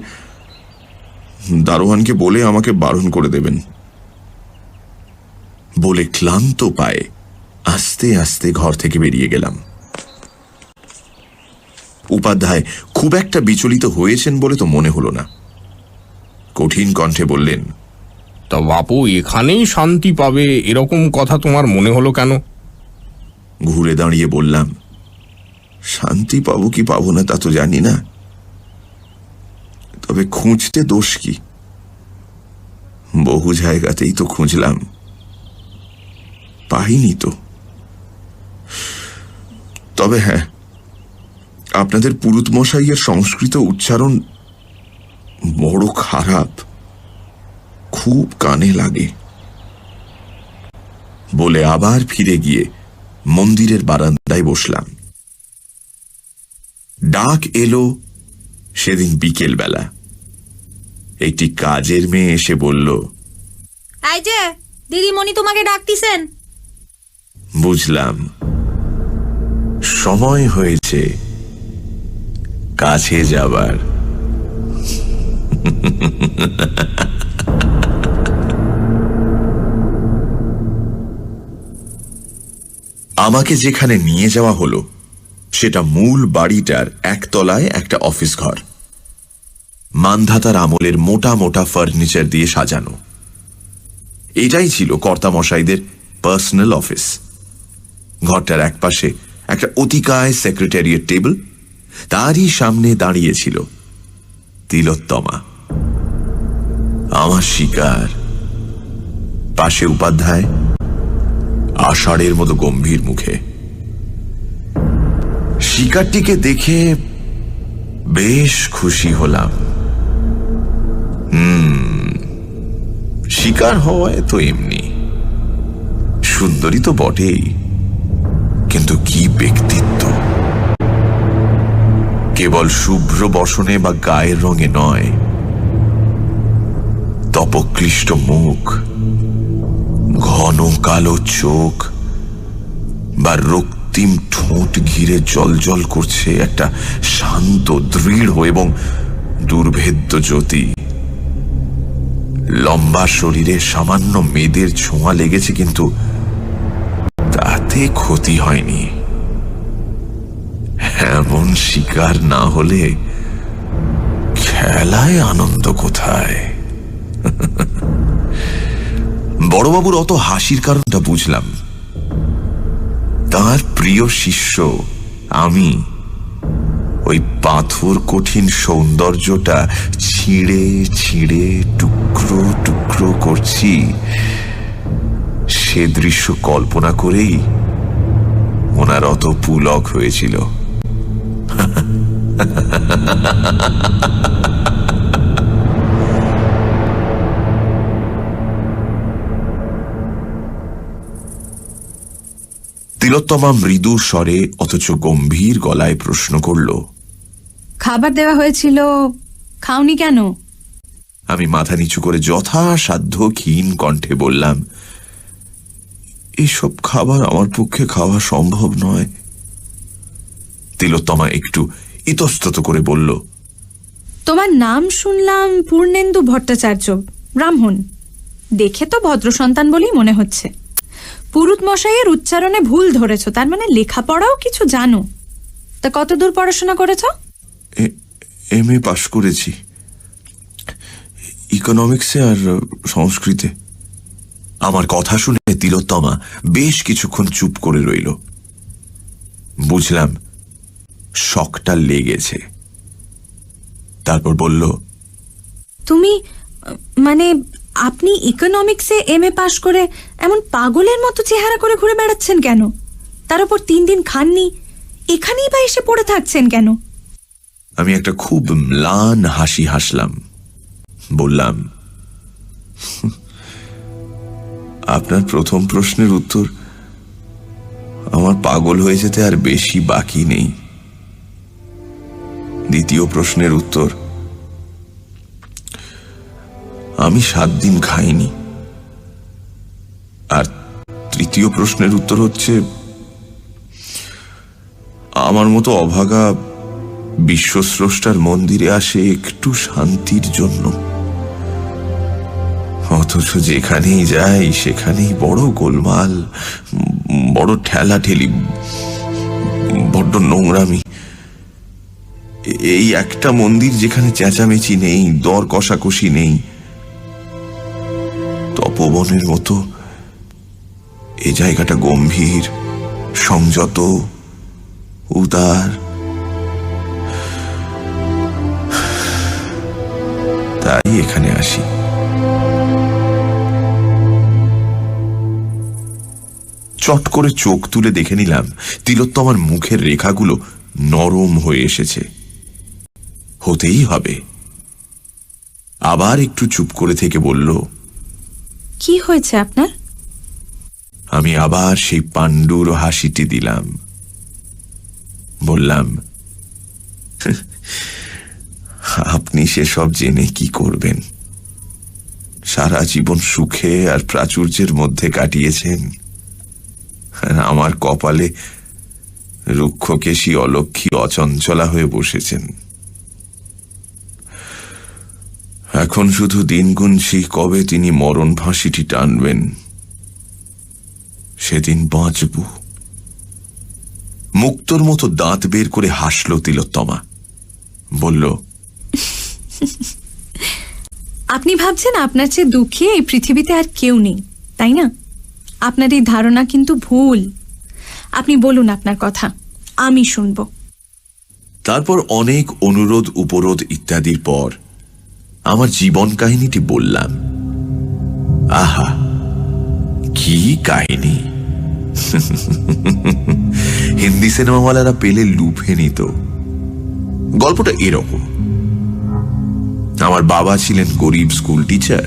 Speaker 3: দারোয়ানকে বলে আমাকে বারণ করে দেবেন। বলে ক্লান্ত পায়ে আস্তে আস্তে ঘর থেকে বেরিয়ে গেলাম। উপাধ্যায় খুব একটা বিচলিত হয়েছেন বলে তো মনে হলো না। কঠিন কণ্ঠে বললেন,
Speaker 5: তা বাপু, এখানেই শান্তি পাবে এরকম কথা তোমার মনে হলো কেন?
Speaker 3: ঘুরে দাঁড়িয়ে বললাম, শান্তি পাবো কি পাবো না তা তো জানি না, তবে খুঁজতে দোষ কি? বহু জায়গাতেই তো খুঁজলাম, পাইনি তো। তবে হ্যাঁ, আপনাদের পুরুত মশাইয়ের সংস্কৃত উচ্চারণ বড় খারাপ, খুব কানে লাগে। বলে আবার ফিরে গিয়ে মন্দিরের বারান্দায় বসলাম। ডাক এলো সেদিন বিকেল বেলা। একটি কাজের মেয়ে এসে বলল,
Speaker 6: এই যে দিদিমণি তোমাকে ডাকতিছেন।
Speaker 3: বুঝলাম সময় হয়েছে কাছে যাবার। আমাকে যেখানে নিয়ে যাওয়া হলো সেটা মূল বাড়িটার একতলায় একটা অফিস ঘর। মান্ধাতার আমলের মোটা মোটা ফার্নিচার দিয়ে সাজানো। এটাই ছিল কর্তামশাইদের পার্সোনাল অফিস। ঘরটার একপাশে একটা অতিকায় সেক্রেটারিয়েট টেবিল, তারই সামনে দাঁড়িয়েছিল তিলোত্তমা, আমার শিকার। পাশে উপাধ্যায়, আষাঢ়ের মতো গম্ভীর মুখে। শিকারটিকে দেখে বেশ খুশি হলাম। শিকার হওয়ায় তো এমনি, সুন্দরী তো বটেই, কিন্তু কি ব্যক্তিত্ব! কেবল শুভ্র বসনে বা গায়ের রঙে নয়, তপক্লিষ্ট মুখ, ঘন কালো চোখ বা রক্তিম ঠোঁট ঘিরে জলজল করছে একটা শান্ত, দৃঢ় এবং দুর্ভেদ্য জ্যোতি। লম্বা শরীরে সামান্য মেয়েদের ছোঁয়া লেগেছে, কিন্তু তাতে ক্ষতি হয়নি। এমন শিকার না হলে খেলায় আনন্দ কোথায়? বড়বাবুর অত হাসির কারণটা বুঝলাম। তার প্রিয় শিষ্য আমি ওই পাথর কঠিন সৌন্দর্যটা ছিঁড়ে ছিঁড়ে টুকরো টুকরো করছি, সে দৃশ্য কল্পনা করেই ওনার অত পুলক হয়েছিল। তিলোত্তমা মৃদু স্বরে অথচ গম্ভীর গলায় প্রশ্ন করল,
Speaker 6: খাবার দেওয়া হয়েছিল, খাওনি কেন?
Speaker 3: আমি মাথা নিচু করে যথাসাধ্য ক্ষীণ কণ্ঠে বললাম, এসব খাবার আমার পক্ষে খাওয়া সম্ভব নয়। তিলোত্তমা একটু ইতস্তত করে বলল,
Speaker 6: তোমার নাম শুনলাম পূর্ণেন্দু ভট্টাচার্য, ব্রাহ্মণ। দেখে তো ভদ্র সন্তান বলেই মনে হচ্ছে। পুরুত মশাইয়ের উচ্চারণে ভুল ধরেছ, তার মানে লেখাপড়াও কিছু জানো। তা কতদূর পড়াশোনা করেছ?
Speaker 3: এমএ পাশ করেছি, ইকোনমিক্সে আর সংস্কৃতে। আমার কথা শুনে তিলোত্তমা বেশ কিছুক্ষণ চুপ করে রইল। বুঝলাম শকটা লেগেছে। তারপর বলল,
Speaker 6: তুমি মানে আপনি ইকোনমিক্সে এমএ পাশ করে এমন পাগলের মতো চেহারা করে ঘুরে বেড়াচ্ছেন কেন? তার উপর 3 দিন খাননি, এখানেই বা এসে পড়ে থাকছেন কেন?
Speaker 3: আমি একটা খুব ম্লান হাসি হাসলাম। বললাম, আপনার প্রথম প্রশ্নের উত্তর আমার পাগল হয়ে যেতে আর বেশি বাকি নেই। দ্বিতীয় প্রশ্নের উত্তর, আমি 7 দিন খাইনি। আর তৃতীয় প্রশ্নের উত্তর হচ্ছে, আমার মতো অভাগা বিশ্বস্রষ্টার মন্দিরে আসে একটু শান্তির জন্য, অথচ যেখানেই যাই সেখানেই বড় গোলমাল, বড় ঠেলাঠেলি, বড্ড নোংরামি। এই একটা মন্দির যেখানে চেঁচামেচি নেই, দর কষাকষি নেই, তপবনের মতো এই জায়গাটা গম্ভীর, সংযত, উদার। তাই এখানে আসি। চট করে চোখ তুলে দেখে নিলাম তিলোত্তমার মুখের রেখাগুলো নরম হয়ে এসেছে। হতেই হবে। আবার একটু চুপ করে থেকে বলল,
Speaker 6: কি হয়েছে আপনার?
Speaker 3: আমি আবার সেই পাণ্ডুর হাসিটি দিলাম। বললাম, আপনি সেসব জেনে কি করবেন? সারা জীবন সুখে আর প্রাচুর্যের মধ্যে কাটিয়েছেন, আর আমার কপালে রুক্ষকেশী অলক্ষী অচঞ্চলা হয়ে বসেছেন। এখন শুধু দিন গুনছি কবে তিনি মরণ ফাঁসিটি টানবেন, সেদিন বাঁচব। মুক্তোর মতো দাঁত বের করে হাসল তিলোত্তমা। বলল,
Speaker 6: আপনি ভাবছেন আপনার চেয়ে দুঃখী এই পৃথিবীতে আর কেউ নেই, তাই না? আপনার এই ধারণা কিন্তু ভুল। আপনি বলুন আপনার কথা, আমি শুনব।
Speaker 3: তারপর অনেক অনুরোধ উপরোধ ইত্যাদির পর আমার জীবন কাহিনীটি বললাম। আহা, কি কাহিনী! হিন্দি সিনেমাওয়ালারা পেলে লুফে নিত। গল্পটা এরকম, আমার বাবা ছিলেন গরিব স্কুল টিচার,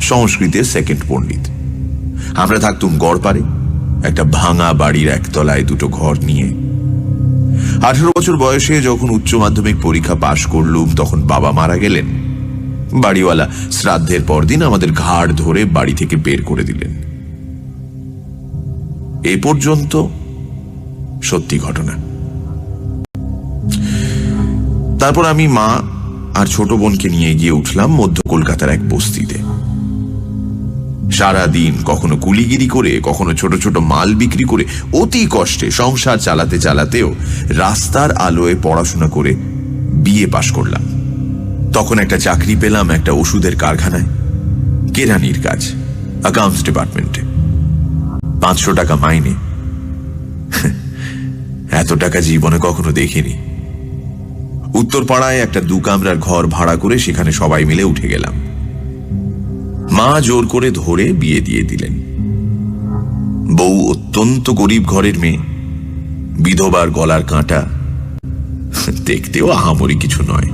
Speaker 3: সংস্কৃতের সেকেন্ড পণ্ডিত। আমরা থাকতুম গড়পাড়ে একটা ভাঙা বাড়ির একতলায় 2টো ঘর নিয়ে। 18 বছর বয়সে যখন উচ্চ মাধ্যমিক পরীক্ষা পাশ করলুম তখন বাবা মারা গেলেন। বাড়িওয়ালা শ্রাদ্ধের পরদিন আমাদের ঘাড় ধরে বাড়ি থেকে বের করে দিলেন। এ পর্যন্ত সত্যি ঘটনা। তারপর আমি মা আর ছোট বোনকে নিয়ে গিয়ে উঠলাম মধ্য কলকাতার এক বস্তিতে। সারাদিন কখনো কুলিগিরি করে, কখনো ছোট ছোট মাল বিক্রি করে অতি কষ্টে সংসার চালাতে চালাতেও রাস্তার আলোয় পড়াশোনা করে বিএ পাশ করলাম। তখন একটা চাকরি পেলাম একটা ওষুধের কারখানায়, কেরানির কাজ। অ্যাকাউন্টস ডিপার্টমেন্টে। 500 টাকা মাইনে। এত টাকা জীবনে কখনো দেখিনি। উত্তরপাড়ায় একটা 2 কামরার ঘর ভাড়া করে সেখানে সবাই মিলে উঠে গেলাম। মা জোর করে ধরে বিয়ে দিয়ে দিলেন। বউ অত্যন্ত গরিব ঘরের মেয়ে, বিধবার গলার কাঁটা, দেখতেও আহামরি কিছু নয়।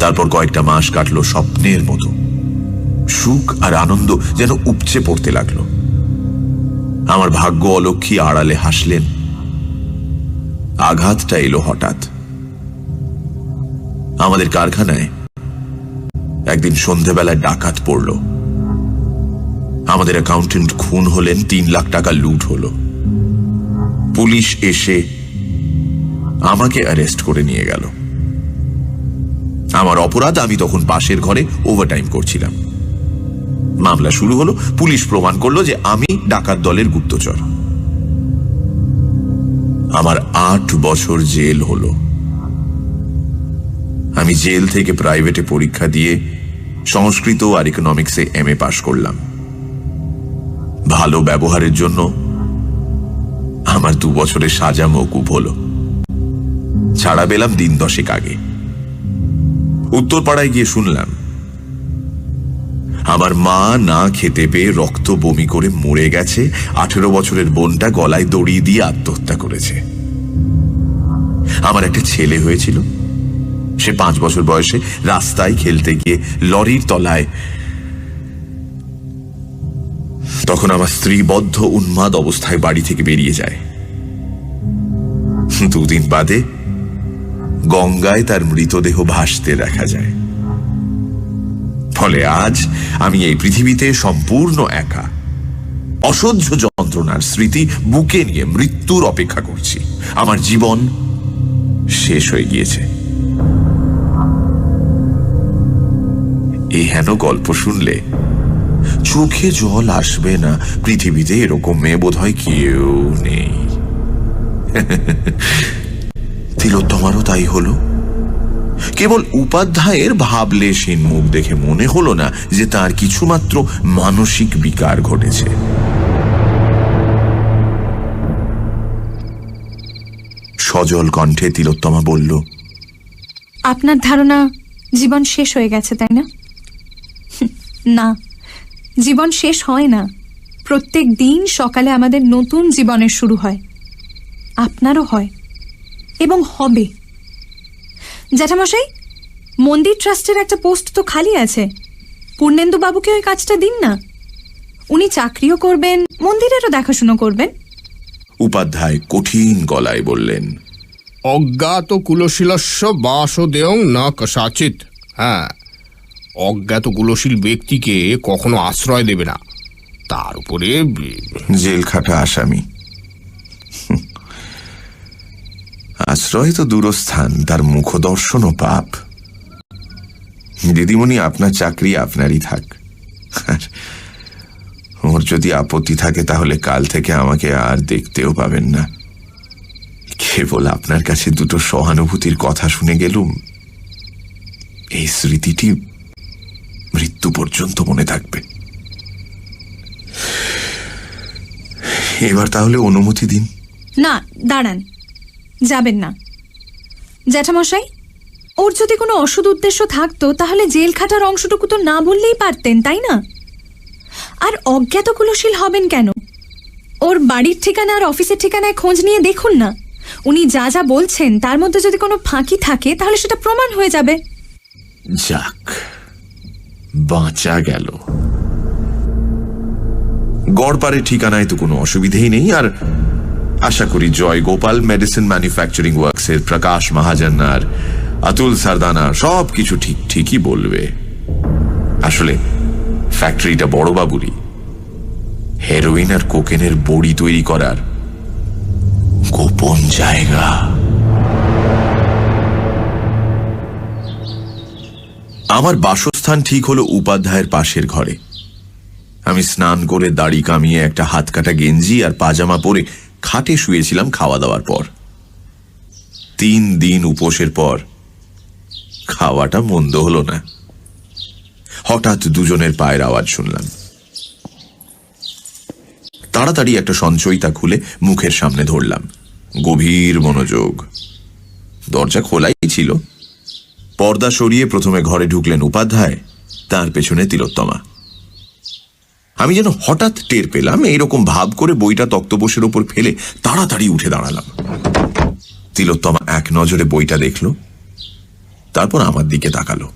Speaker 3: তারপর কয়েকটা মাস কাটলো স্বপ্নের মতো। সুখ আর আনন্দ যেন উপচে পড়তে লাগলো। আমার ভাগ্য অলক্ষী আড়ালে হাসলেন। আঘাতটা এলো হঠাৎ। আমাদের কারখানায় একদিন সন্ধেবেলায় ডাকাত পড়ল। আমাদের অ্যাকাউন্টেন্ট খুন হলেন, 3 লাখ টাকা লুট হলো। পুলিশ এসে আমাকে অ্যারেস্ট করে নিয়ে গেল। আমার অপরাধ, আমি তখন পাশের ঘরে ওভারটাইম করছিলাম। মামলা শুরু হলো। পুলিশ প্রমাণ করলো যে আমি ডাকাত দলের গুপ্তচর। আমার 8 বছর জেল হলো। আমি জেল থেকে প্রাইভেটে পরীক্ষা দিয়ে সংস্কৃত আর ইকোনমিক্সে MA পাশ করলাম। ভালো ব্যবহারের জন্য আমার 2 বছরের সাজা মওকুফ হলো। ছাড়া পেলাম দিন 10 আগে। উত্তরপাড়ায় গিয়ে শুনলাম আমার মা না খেতে পেয়ে রক্ত বমি করে মরে গেছে। 18 বছরের বোনটা গলায় দড়ি দিয়ে আত্মহত্যা করেছে। আমার একটা ছেলে হয়েছিল। সে 5 বছর বয়সে রাস্তায় খেলতে গিয়ে লরির তলায়। তখন আমার স্ত্রী বদ্ধ উন্মাদ অবস্থায় বাড়ি থেকে বেরিয়ে যায়। 2 দিন বাদে গঙ্গায় তার মৃতদেহ ভাসতে দেখা যায়। ফলে আজ আমি এই পৃথিবীতে সম্পূর্ণ একা। অসহ্য যন্ত্রণার স্মৃতি বুকে নিয়ে মৃত্যুর অপেক্ষা করছি। আমার জীবন শেষ হয়ে গিয়েছে। এই হেন গল্প শুনলে চোখে জল আসবে না। পৃথিবীতে এরকম মেয়ে বোধহয় কেউ নেই। তিলোত্তমারও তাই হলো। কেবল উপাধ্যায়ের ভাবলেশহীন মুখ দেখে মনে হলো না যে তার কিছুমাত্র মানসিক বিকার ঘটেছে। সজল কণ্ঠে তিলোত্তমা বলল,
Speaker 6: আপনার ধারণা জীবন শেষ হয়ে গেছে, তাই না? না, জীবন শেষ হয় না। প্রত্যেক দিন সকালে আমাদের নতুন জীবনের শুরু হয়। আপনারও হয় এবং হবে। জ্যাঠামশাই, মন্দির ট্রাস্টের একটা পোস্ট তো খালি আছে। পূর্ণেন্দু বাবুকে ওই কাজটা দিন না। উনি চাকরিও করবেন, মন্দিরেরও দেখাশুনো করবেন।
Speaker 3: উপাধ্যায় কঠিন গলায় বললেন,
Speaker 5: অজ্ঞাত কুলশীলস্য বাসদেয়ং না কসাচিৎ। হ্যাঁ, অজ্ঞাত কুলশীল ব্যক্তিকে কখনো আশ্রয় দেবে না। তার উপরে
Speaker 3: জেল খাটা আসামি। আশ্রয় তো দূরস্থান, তার মুখদর্শনও পাপ। দিদিমণি, আপনার চাকরি আপনারই থাক। আর ওর যদি আপত্তি থাকে তাহলে কাল থেকে আমাকে আর দেখতেও পাবেন না। কেবল আপনার কাছে 2টো সহানুভূতির কথা শুনে গেলুম। এই স্মৃতিটি মৃত্যু পর্যন্ত মনে থাকবে। এবার তাহলে অনুমতি দিন।
Speaker 6: না, দাঁড়ান, যাবেন না। জ্যাঠামশাই, ওর যদি কোনো অসৎ উদ্দেশ্য থাকতো তাহলে জেল খাটার অংশটুকু তো না বললেই পারতেন, তাই না? আর অজ্ঞাত কুলশীল হবেন কেন? ওর বাড়ির ঠিকানা আর অফিসের ঠিকানায় খোঁজ নিয়ে দেখুন না। উনি যা যা বলছেন তার মধ্যে যদি কোনো ফাঁকি থাকে তাহলে সেটা প্রমাণ হয়ে যাবে।
Speaker 3: যাক, বাঁচা গেল। গড়পাড়ের ঠিকানায় তো কোনো অসুবিধেই নেই। আর আশা করি জয় গোপাল মেডিসিন ম্যানুফ্যাকচারিং ওয়ার্কসের প্রকাশ মহাজন আর অতুল সারদানা সব কিছু ঠিকই বলবে। আসলে ফ্যাক্টরিটা বড়বাবুরই। হেরোইন আর কোকেনের বড়ি তৈরি করার গোপন জায়গা। আমার বাসস্থান ঠিক হলো উপাধ্যায়ের পাশের ঘরে। আমি স্নান করে দাড়ি কামিয়ে একটা হাত কাটা গেঞ্জি আর পাজামা পরে খাটে শুয়েছিলাম খাওয়া দাওয়ার পর। 3 দিন উপোসের পর খাওয়াটা মন্দ হলো না। হঠাৎ দুজনের পায়ের আওয়াজ শুনলাম। তাড়াতাড়ি একটা সঞ্চয়িতা খুলে মুখের সামনে ধরলাম। গভীর মনোযোগ। দরজা খোলাই ছিল। পর্দা সরিয়ে প্রথমে ঘরে ঢুকলেন উপাধ্যায়, তার পেছনে তিলোত্তমা। আমি যেন হঠাৎ টের পেলাম, এইরকম ভাব করে বইটা তক্তপোষের ওপর ফেলে তাড়াতাড়ি উঠে দাঁড়ালাম। তিলোত্তমা এক নজরে বইটা দেখল, তারপর আমার দিকে তাকালো।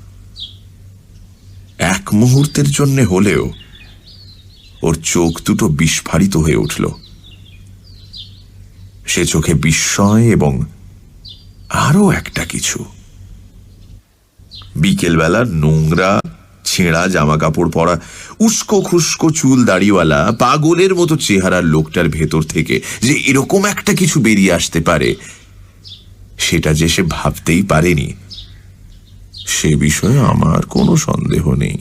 Speaker 3: এক মুহূর্তের জন্য হলেও ওর চোখ দুটো বিস্ফারিত হয়ে উঠল। সে চোখে বিস্ময় এবং আরো একটা কিছু। বিকেলবেলার নোংরা ছেঁড়া জামা কাপড় পরা, উস্কো খুস্কো চুল দাড়িওয়ালা পাগলের মতো চেহারার লোকটার ভেতর থেকে যে এরকম একটা কিছু বেরিয়ে আসতে পারে, সেটা যে সে ভাবতেই পারেনি, সে বিষয়ে আমার কোনো সন্দেহ নেই।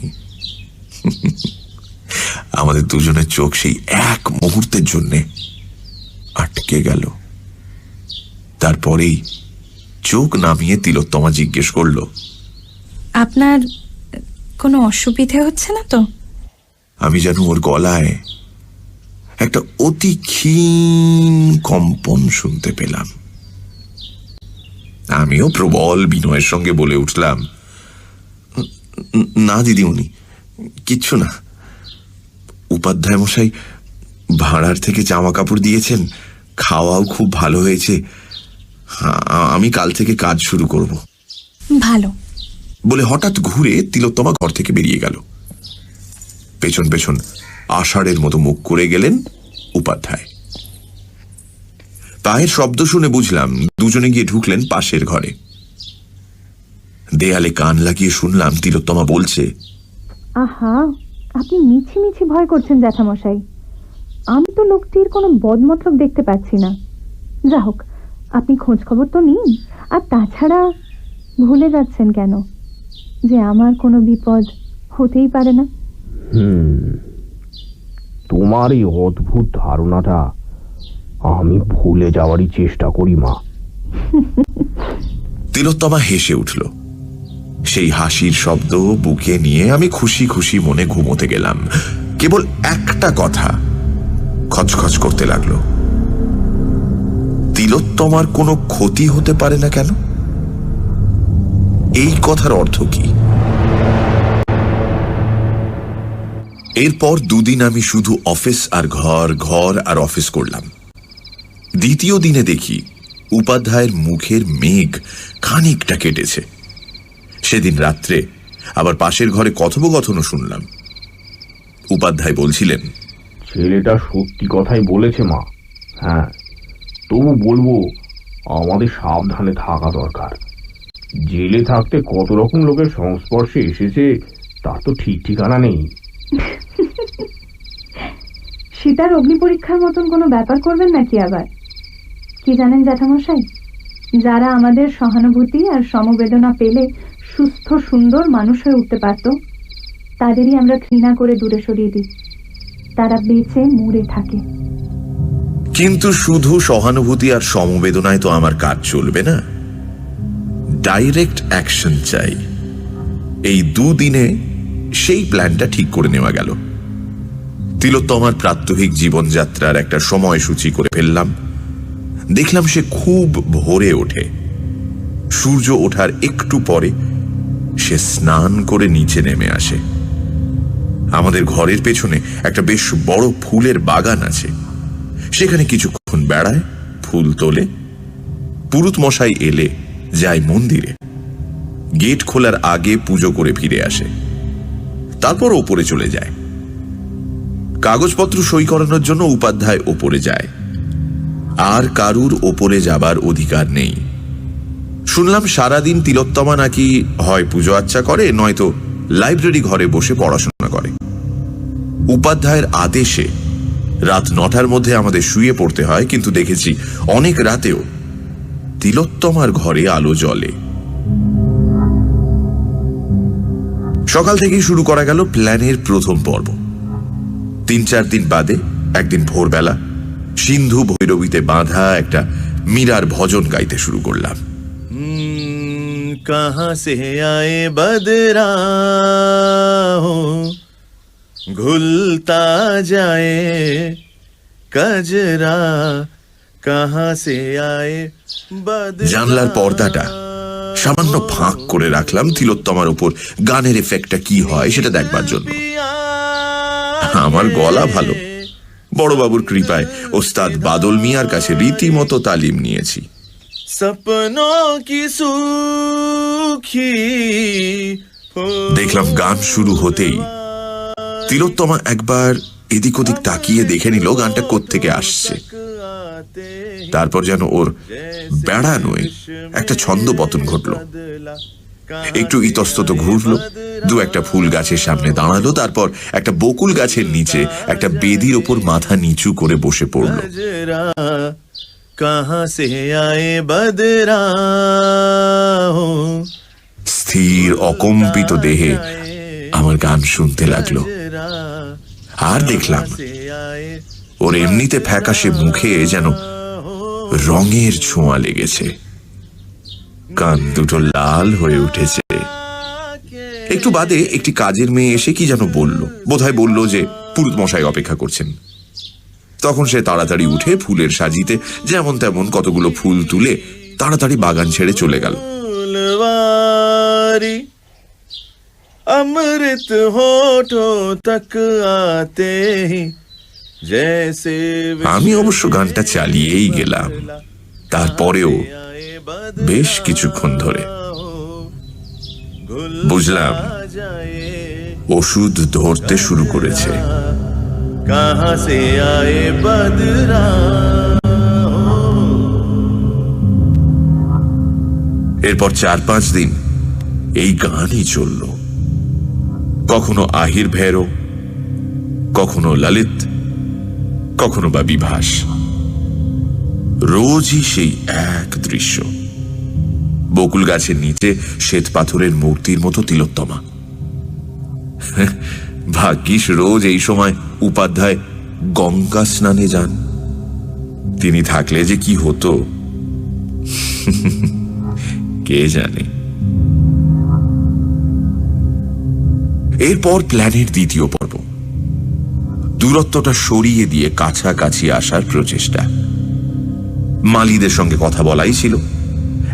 Speaker 3: আমাদের দুজনের চোখ সেই এক মুহূর্তের জন্যে আটকে গেল। তারপরেই চোখ নামিয়ে তিলোত্তমা জিজ্ঞেস করল,
Speaker 8: আপনার কোনো অসুবিধে হচ্ছে না তো?
Speaker 3: আমি যেন ওর গলায় একটা অতি ক্ষীণ কম্পন শুনতে পেলাম। আমিও প্রবল বিনয়ের সঙ্গে বলে উঠলাম, না দিদিমণি, কিচ্ছু না। উপাধ্যায় মশাই ভাঁড়ার থেকে জামা কাপড় দিয়েছেন, খাওয়াও খুব ভালো হয়েছে। আমি কাল থেকে কাজ শুরু করব।
Speaker 8: ভালো
Speaker 3: বলে হঠাৎ ঘুরে তিলোত্তমা ঘর থেকে বেরিয়ে গেল। পেছন পেছন আষাঢ়ের মতো মুখ করে গেলেন উপাধ্যায়। পায়ের শব্দ শুনে বুঝলাম দুজনে গিয়ে ঢুকলেন পাশের ঘরে। দেয়ালে কান লাগিয়ে শুনলাম তিলোত্তমা বলছে,
Speaker 9: আহা, আপনি মিছি মিছি ভয় করছেন জ্যাঠামশাই। আমি তো লোকটির কোনো বদমতলব দেখতে পাচ্ছি না। যা হোক, আপনি খোঁজ খবর তো নিন। আর তাছাড়া ভুলে যাচ্ছেন কেন যে আমার কোনো বিপদ হতেই পারে না?
Speaker 10: তোমার এই অদ্ভুত ধারণাটা আমি ভুলে যাওয়ারই চেষ্টা করি মা।
Speaker 3: তিলোত্তমা হেসে উঠল। সেই হাসির শব্দ বুকে নিয়ে আমি খুশি খুশি মনে ঘুমোতে গেলাম। কেবল একটা কথা খচখচ করতে লাগলো, তিলোত্তমার কোনো ক্ষতি হতে পারে না কেন? এই কথার অর্থ কি? এরপর দুদিন আমি শুধু অফিস আর ঘর, ঘর আর অফিস করলাম। দ্বিতীয় দিনে দেখি উপাধ্যায়ের মুখের মেঘ খানিকটা কেটেছে। সেদিন রাত্রে আবার পাশের ঘরে কথোপকথনও শুনলাম। উপাধ্যায় বলছিলেন,
Speaker 10: ছেলেটা সত্যি কথাই বলেছে মা। হ্যাঁ, তবু বলবো আমাদের সাবধানে থাকা দরকার। জেলে থাকতে কত রকম লোকের সংস্পর্শে এসেছে তার তো ঠিক ঠিকানা নেই।
Speaker 9: সীতার অগ্নি পরীক্ষার মতন কোনো ব্যাপার করবেন নাকি আবার? কি জানেন জ্যাঠামশাই, যারা আমাদের সহানুভূতি আর সমবেদনা পেলে সুস্থ সুন্দর মানুষ হয়ে উঠতে পারত, তাদেরই আমরা ঘৃণা করে দূরে সরিয়ে দিই। তারা বেঁচে মরে থাকে।
Speaker 3: কিন্তু শুধু সহানুভূতি আর সমবেদনায় তো আমার কাজ চলবে না, ডাইরেক্ট অ্যাকশন চাই। এই দুদিনে সেই প্ল্যানটা ঠিক করে নেওয়া গেল। তিলোত্তমার প্রাত্যহিক জীবনযাত্রার একটা সময়সূচি করে ফেললাম। দেখলাম সে খুব ভোরে ওঠে। সূর্য ওঠার একটু পরে সে স্নান করে নিচে নেমে আসে। আমাদের ঘরের পেছনে একটা বেশ বড় ফুলের বাগান আছে। সেখানে কিছুক্ষণ বেড়ায়, ফুল তোলে। পুরুত মশাই এলে যায় মন্দিরে। গেট খোলার আগে পুজো করে ফিরে আসে, তারপর ওপরে চলে যায়। কাগজপত্র সই করানোর জন্য উপাধ্যায় ওপরে যায়। আর কারুর ওপরে যাবার অধিকার নেই। শুনলাম সারাদিন তিলোত্তমা নাকি হয় পুজো আচ্চা করে, নয়তো লাইব্রেরি ঘরে বসে পড়াশোনা করে। উপাধ্যায়ের আদেশে রাত 9টার মধ্যে আমাদের শুয়ে পড়তে হয়, কিন্তু দেখেছি অনেক রাতেও তিলোত্তমার ঘরে আলো জ্বলে। সকাল থেকেই শুরু করা গেল প্ল্যানের প্রথম পর্ব। 3-4 দিন বাদে একদিন ভোরবেলা সিন্ধু ভৈরবীতে বাঁধা একটা মীরার ভজন গাইতে শুরু করলাম। কাহা সে আয়ে বদরা ঘুলতা যায় কাজরা কাহা সে আয়ে জানলার পর্দাটা সামান্য ফাঁক করে রাখলাম তিলোত্তমার উপর গানের এফেক্টটা কি হয় সেটা দেখবার জন্য। আমার গলা ভালো, বড়বাবুর কৃপায় ওস্তাদ বাদল মিয়ার কাছে রীতিমতো তালিম নিয়েছি। দেখলাম গান শুরু হতেই তিলোত্তমা একবার এদিক ওদিক তাকিয়ে দেখে নিল গানটা কোত্থেকে আসছে। তারপর যেন ওর বেড়ানোয় একটা ছন্দ পতন ঘটল। একটু ইতস্তত ঘুরলো, দু একটা ফুল গাছের সামনে দাঁড়ালো, তারপর একটা বকুল গাছের নিচে একটা বেদির ওপর মাথা নিচু করে বসে পড়ল। স্থির অকম্পিত দেহে আমার গান শুনতে লাগলো। আর দেখলাম ওর এমনিতে ফ্যাকাশে মুখে যেন রঙের ছোঁয়া লেগেছে, কান দুটো লাল হয়ে উঠেছে। একটু বাদে একটি কাজের মেয়ে এসে কি যেন বলল, বোধহয় বলল যে পুরুত মশাই অপেক্ষা করছেন। তখন সে তাড়াতাড়ি উঠে ফুলের সাজিতে যেমন তেমন কতগুলো ফুল তুলে তাড়াতাড়ি বাগান ছেড়ে চলে গেল। অমৃত হোঠো তক আতে হি জৈসে। আমি অবশ্য গানটা চালিয়েই গেলাম। তারপরেও বেশ কিছুক্ষণ ধরে বুঝলাম ওষুধ ধরতে শুরু করেছে। এরপর 4-5 দিন এই গানই চলল। কখনো আহির ভৈরব, কখনো ললিত, কখনো বা বিভাস। রোজই সেই এক দৃশ্য, বকুল গাছের নিচে শ্বেত পাথরের মূর্তির মতো তিলোত্তমা। ভাগ্যিস রোজ এই সময় উপাধ্যায় গঙ্গা স্নানে যান। তিনি থাকলে যে কি হতো কে জানে। এরপর প্ল্যানের দ্বিতীয় পর্ব, দূরত্বটা সরিয়ে দিয়ে কাছাকাছি আসার প্রচেষ্টা। মালিদের সঙ্গে কথা বলাই ছিল।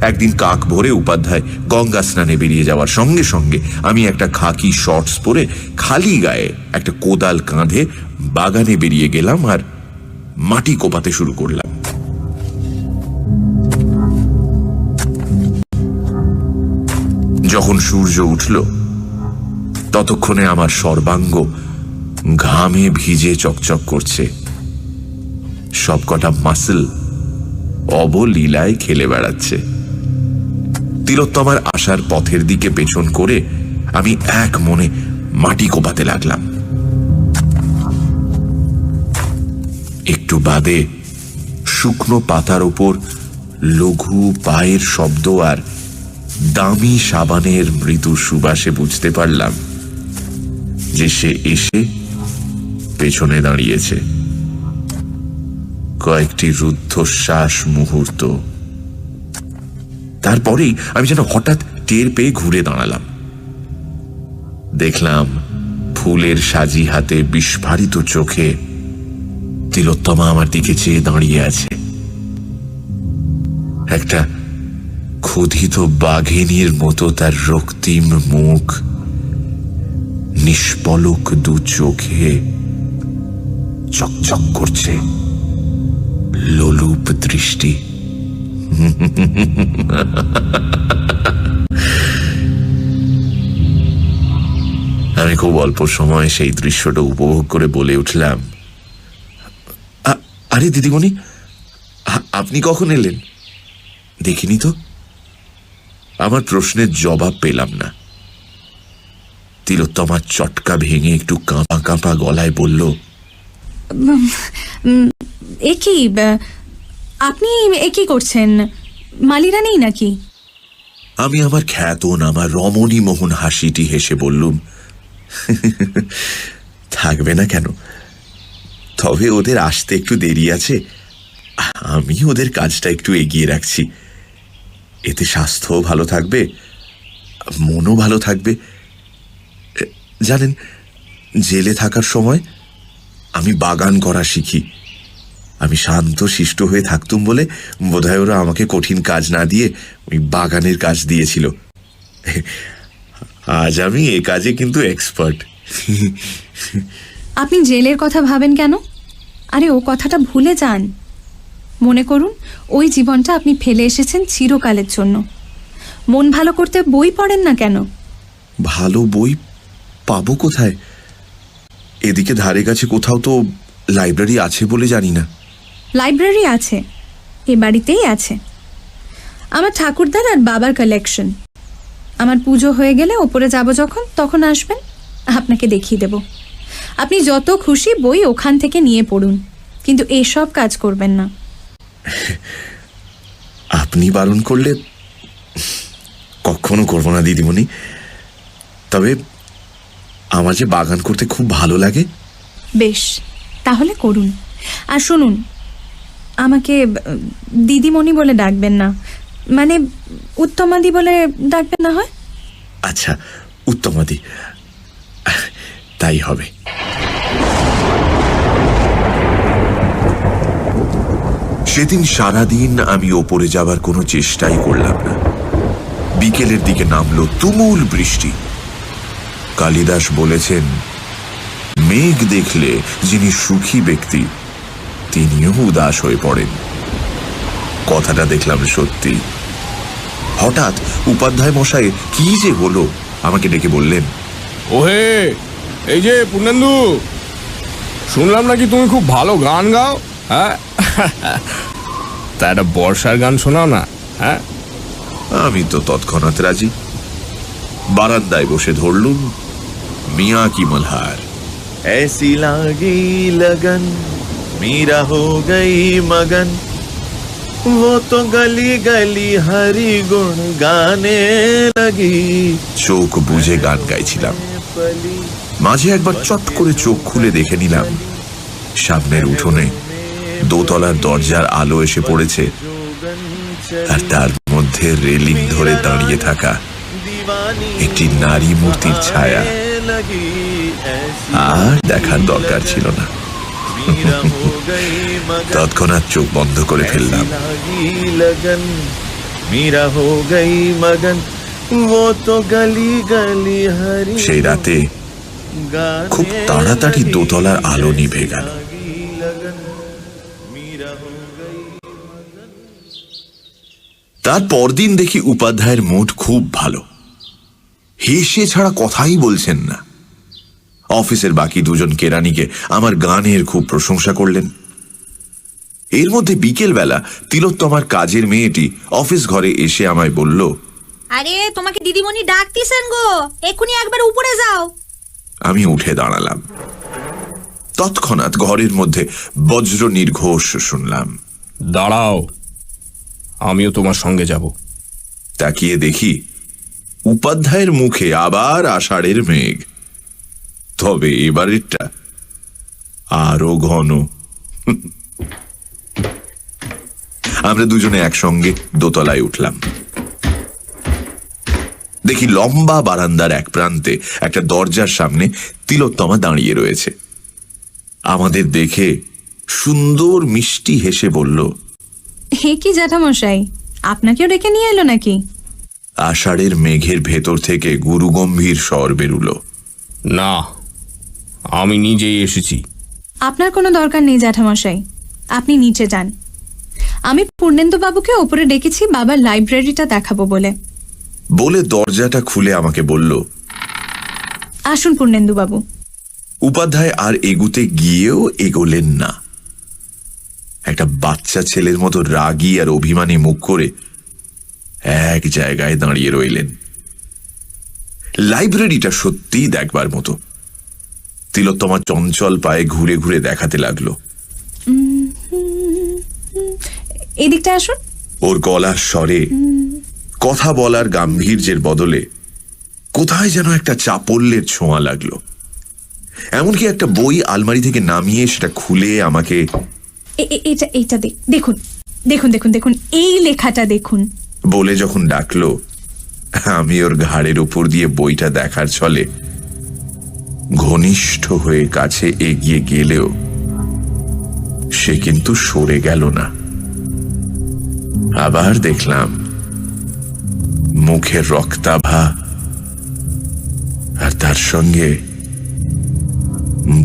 Speaker 3: একদিন কাক ভরে উপাধ্যায় গঙ্গা স্নানে বেরিয়ে যাওয়ার সঙ্গে সঙ্গে আমি একটা খাকি শর্টস পরে খালি গায়ে একটা কোদাল কাঁধে বাগানে বেরিয়ে গেলাম আর মাটি কোপাতে শুরু করলাম। যখন সূর্য উঠল ততক্ষণে আমার সর্বাঙ্গ ঘামে ভিজে চকচক করছে। সবকটা মাসল অবলীলায় খেলে বেড়াচ্ছে। তিলোত্তমার আসার পথের দিকে পেছন করে আমি এক মনে মাটি কোপাতে লাগলাম। একটু বাদে শুকনো পাতার উপর লঘু পায়ের শব্দ আর দামি সাবানের মৃদু সুবাসে বুঝতে পারলাম যে সে এসে পেছনে দাঁড়িয়েছে। কয়েকটি রুদ্ধশ্বাস মুহূর্ত, তারপরেই আমি যেন হঠাৎ টের পেয়ে ঘুরে দাঁড়ালাম। দেখলাম ফুলের সাজি হাতে বিস্ফারিত চোখে তিলোত্তমা আমার দিকে চেয়ে দাঁড়িয়ে আছে। একটা ক্ষুধিত বাঘিনীর মতো তার রক্তিম মুখ, নিষ্পলক দু চোখে চকচক করছে লোলুপ দৃষ্টি। আমি খুব অল্প সময় সেই দৃশ্যটা উপভোগ করে বলে উঠলাম, আরে দিদিমণি, আপনি কখন এলেন? দেখিনি তো। আমার প্রশ্নের জবাব পেলাম না। তিলোত্তমার চটকা ভেঙে একটু কাঁপা কাঁপা গলায় বলল,
Speaker 8: এ কি আপনি এ কি করছেন? মালিরা নেই নাকি?
Speaker 3: আমি আমার খ্যাতনামা রমণী মোহন হাসিটি হেসে বললুম, থাকবে না কেন, তবে ওদের আসতে একটু দেরি আছে। আমি ওদের কাজটা একটু এগিয়ে রাখছি। এতে স্বাস্থ্যও ভালো থাকবে, মনও ভালো থাকবে। জানেন, জেলে থাকার সময় আমি বাগান করা শিখি। আমি শান্ত শিষ্ট হয়ে থাকতুম বলে বোধহয় ওরা আমাকে কঠিন কাজ না দিয়ে ওই বাগানের কাজ দিয়েছিল। আজ আমি এ কাজে কিন্তু এক্সপার্ট।
Speaker 8: আপনি জেলের কথা ভাবেন কেন? আরে ও কথাটা ভুলে যান। মনে করুন ওই জীবনটা আপনি ফেলে এসেছেন চিরকালের জন্য। মন ভালো করতে বই পড়েন না কেন?
Speaker 3: ভালো বই পাবো কোথায়? এদিকে ধারে কাছে কোথাও তো লাইব্রেরি আছে বলে জানি না।
Speaker 8: লাইব্রেরি আছে, এ বাড়িতেই আছে। আমার ঠাকুরদার আর বাবার কালেকশন। আমার পুজো হয়ে গেলে ওপরে যাব যখন, তখন আসবেন, আপনাকে দেখিয়ে দেব। আপনি যত খুশি বই ওখান থেকে নিয়ে পড়ুন, কিন্তু এসব কাজ করবেন না।
Speaker 3: আপনি বারণ করলে কখনো করবো না দিদিমণি। তবে আমার যে বাগান করতে খুব ভালো লাগে।
Speaker 8: বেশ, তাহলে করুন। আর শুনুন, আমাকে দিদিমণি বলে ডাকবেন না, মানে উত্তমাদি বলে ডাকবেন না হয়?
Speaker 3: আচ্ছা, উত্তমাদি, তাই হবে। সেদিন সারাদিন আমি ওপরে যাবার কোনো চেষ্টাই করলাম না। বিকেলের দিকে নামলো তুমুল বৃষ্টি। কালিদাস বলেছেন, মেঘ দেখলে যিনি সুখী ব্যক্তি তিনিও উদাস হয়ে পড়েন। কথাটা দেখলাম সত্যি। হঠাৎ উপাধ্যায় মশাই কি যে হলো আমাকে ডেকে বললেন,
Speaker 5: ওহে, এই যে পূর্ণেন্দু, শুনলাম নাকি তুমি খুব ভালো গান গাও। হ্যাঁ, তা একটা বর্ষার গান শোনাও না। হ্যাঁ,
Speaker 3: আমি তো তৎক্ষণাৎ রাজি। বারান্দায় বসে ধরলুম মিয়া কি মলহার। ऐसी लागी लगन मीरा हो गई मगन वो तो गली गली हरि गुण गाने लगी। চোখ বুজে গান গাইছিলাম। মাঝে একবার চট করে চোখ খুলে দেখে নিলাম সামনের উঠোনে দোতলার দরজার আলো এসে পড়েছে, আর তার মধ্যে রেলিং ধরে দাঁড়িয়ে থাকা একটি নারী মূর্তির ছায়া। আর দেখার দরকার ছিল না। তৎক্ষণাৎ চোখ বন্ধ করে ফেললাম। সেই রাতে খুব তাড়াতাড়ি দোতলার আলো নিভে গেল। তার পরদিন দেখি উপাধ্যায়ের মুড খুব ভালো। হেসে ছাড়া কথাই বলছেন না। অফিসের বাকি দুজন কেরানিকে আমার গানের খুব প্রশংসা করলেন। এর মধ্যে বিকেল বেলা তিলোত্তমার কাজের মেয়েটি অফিস ঘরে এসে আমায় বলল,
Speaker 6: আরে তোমাকে দিদিমণি ডাকতেছেন গো, এক্ষুনি একবার উপরে যাও।
Speaker 3: আমি উঠে দাঁড়ালাম। তৎক্ষণাৎ ঘরের মধ্যে বজ্র নির্ঘোষ শুনলাম,
Speaker 5: দাঁড়াও, আমিও তোমার সঙ্গে যাব।
Speaker 3: তাকিয়ে দেখি উপাধ্যায়ের মুখে আবার আষাঢ়ের মেঘ, তবে এবারেরটা আরো ঘন। আমরা দুজনে একসঙ্গে দোতলায় উঠলাম। দেখি লম্বা বারান্দার এক প্রান্তে একটা দরজার সামনে তিলোত্তমা দাঁড়িয়ে রয়েছে। আমাদের দেখে সুন্দর মিষ্টি হেসে বলল,
Speaker 8: হে কি জ্যাঠামশাই, আপনাকেও ডেকে নিয়ে এলো নাকি?
Speaker 3: আষাঢ়ের মেঘের ভেতর থেকে গুরুগম্ভীর স্বর বেরুল,
Speaker 5: না, আমি নিজেই এসেছি।
Speaker 8: আপনার কোনো দরকার নেই জ্যাঠামশাই, আপনি নিচে যান। আমি পূর্ণেন্দু বাবুকে ওপরে ডেকেছি বাবার লাইব্রেরিটা দেখাবো বলে।
Speaker 3: বলে দরজাটা খুলে আমাকে বলল,
Speaker 8: আসুন পূর্ণেন্দু বাবু।
Speaker 3: উপাধ্যায় আর এগুতে গিয়েও এগোলেন না। একটা বাচ্চা ছেলের মতো রাগী আর অভিমানী মুখ করে এক জায়গায় দাঁড়িয়ে রইলেন। লাইব্রেরিটা সত্যিই দেখবার মতো। তিলোত্তমা চঞ্চল পায়ে ঘুরে ঘুরে দেখাতে লাগলো,
Speaker 8: এদিকটা আসুন।
Speaker 3: ওর গলার স্বরে কথা বলার গাম্ভীর্যের বদলে কোথায় যেন একটা চাপল্যের ছোঁয়া লাগলো। এমনকি একটা বই আলমারি থেকে নামিয়ে সেটা খুলে আমাকে,
Speaker 8: এটা দেখুন দেখুন দেখুন দেখুন, এই লেখাটা দেখুন
Speaker 3: বলে যখন ডাকলো, আমি ওর ঘাড়ের উপর দিয়ে বইটা দেখার ছলে ঘনিষ্ঠ হয়ে কাছে এগিয়ে গেলেও সে কিন্তু সরে গেল না। আবার দেখলাম মুখের রক্তাভা, আর তার সঙ্গে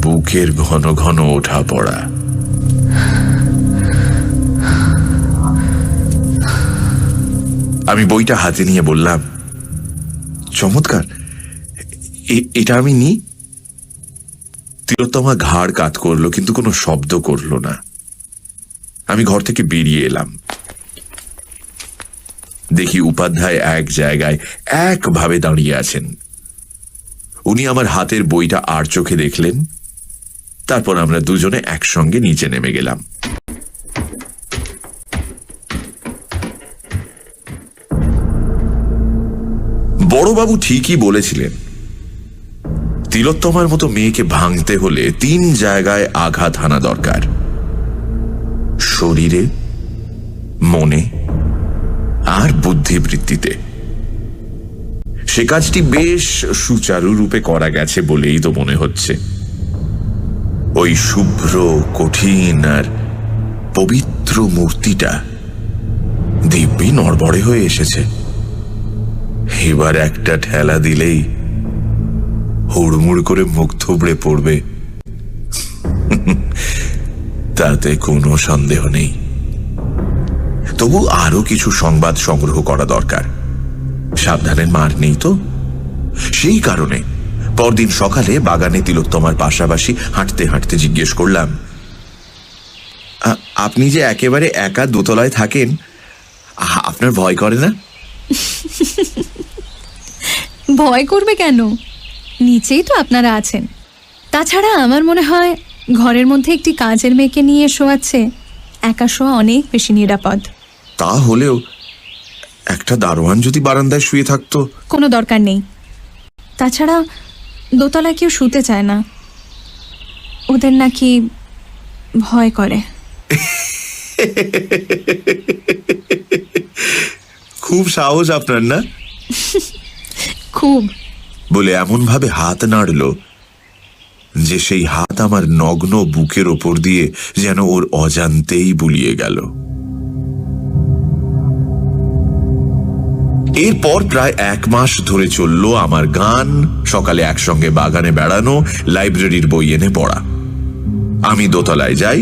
Speaker 3: বুকের ঘন ঘন ওঠা পড়া। আমি বইটা হাতে নিয়ে বললাম, চমৎকার, এটা আমি নি। তিলোত্তমা ঘাড় কাত করলো, কিন্তু কোনো শব্দ করলো না। আমি ঘর থেকে বেরিয়ে এলাম। দেখি উপাধ্যায় এক জায়গায় একভাবে দাঁড়িয়ে আছেন। উনি আমার হাতের বইটা আর চোখে দেখলেন। তারপর আমরা দুজনে একসঙ্গে নিচে নেমে গেলাম। বড়বাবু ঠিকই বলেছিলেন, তিলোত্তমার মতো মেয়েকে ভাঙতে হলে 3 জায়গায় আঘাত হানা দরকার: শরীরে, মনে আর বুদ্ধিবৃত্তিতে। সে কাজটি বেশ সুচারুরূপে করা গেছে বলেই তো মনে হচ্ছে। ওই শুভ্র, কঠিন আর পবিত্র মূর্তিটা দিব্যি নড়বড়ে হয়ে এসেছে। এবার একটা ঠেলা দিলেই হুড়মুড় করে মুখ থুবড়ে পড়বে, তাতে কোনো সন্দেহ নেই। তবু আরো কিছু সংবাদ সংগ্রহ করা দরকার। সাবধানের মার নেই তো। সেই কারণে পরদিন সকালে বাগানে তিলোত্তমার পাশাপাশি হাঁটতে হাঁটতে জিজ্ঞেস করলাম, আপনি যে একেবারে একা দোতলায় থাকেন, আপনার ভয় করে না?
Speaker 8: ভয় করবে কেন? নিচেই তো আপনারা আছেন। তাছাড়া আমার মনে হয় ঘরের মধ্যে একটি কাজের মেয়েকে নিয়ে শোয়াচ্ছে একা শোয়া অনেক বেশি নিরাপদ।
Speaker 3: তা হলেও একটা দারোয়ান যদি বারান্দায় শুয়ে থাকতো।
Speaker 8: কোনো দরকার নেই। তাছাড়া দোতলায় কেউ শুতে চায় না, ওদের নাকি ভয় করে।
Speaker 3: খুব সাহস আপনার, না?
Speaker 8: খুব।
Speaker 3: বলে এমন ভাবে হাত নাড়ল যে সেই হাত আমার নগ্ন বুকের ওপর দিয়ে যেন ওর অজান্তেই বুলিয়ে গেল। এরপর প্রায় 1 মাস ধরে চলল আমার গান, সকালে একসঙ্গে বাগানে বেড়ানো, লাইব্রেরির বই এনে পড়া। আমি দোতলায় যাই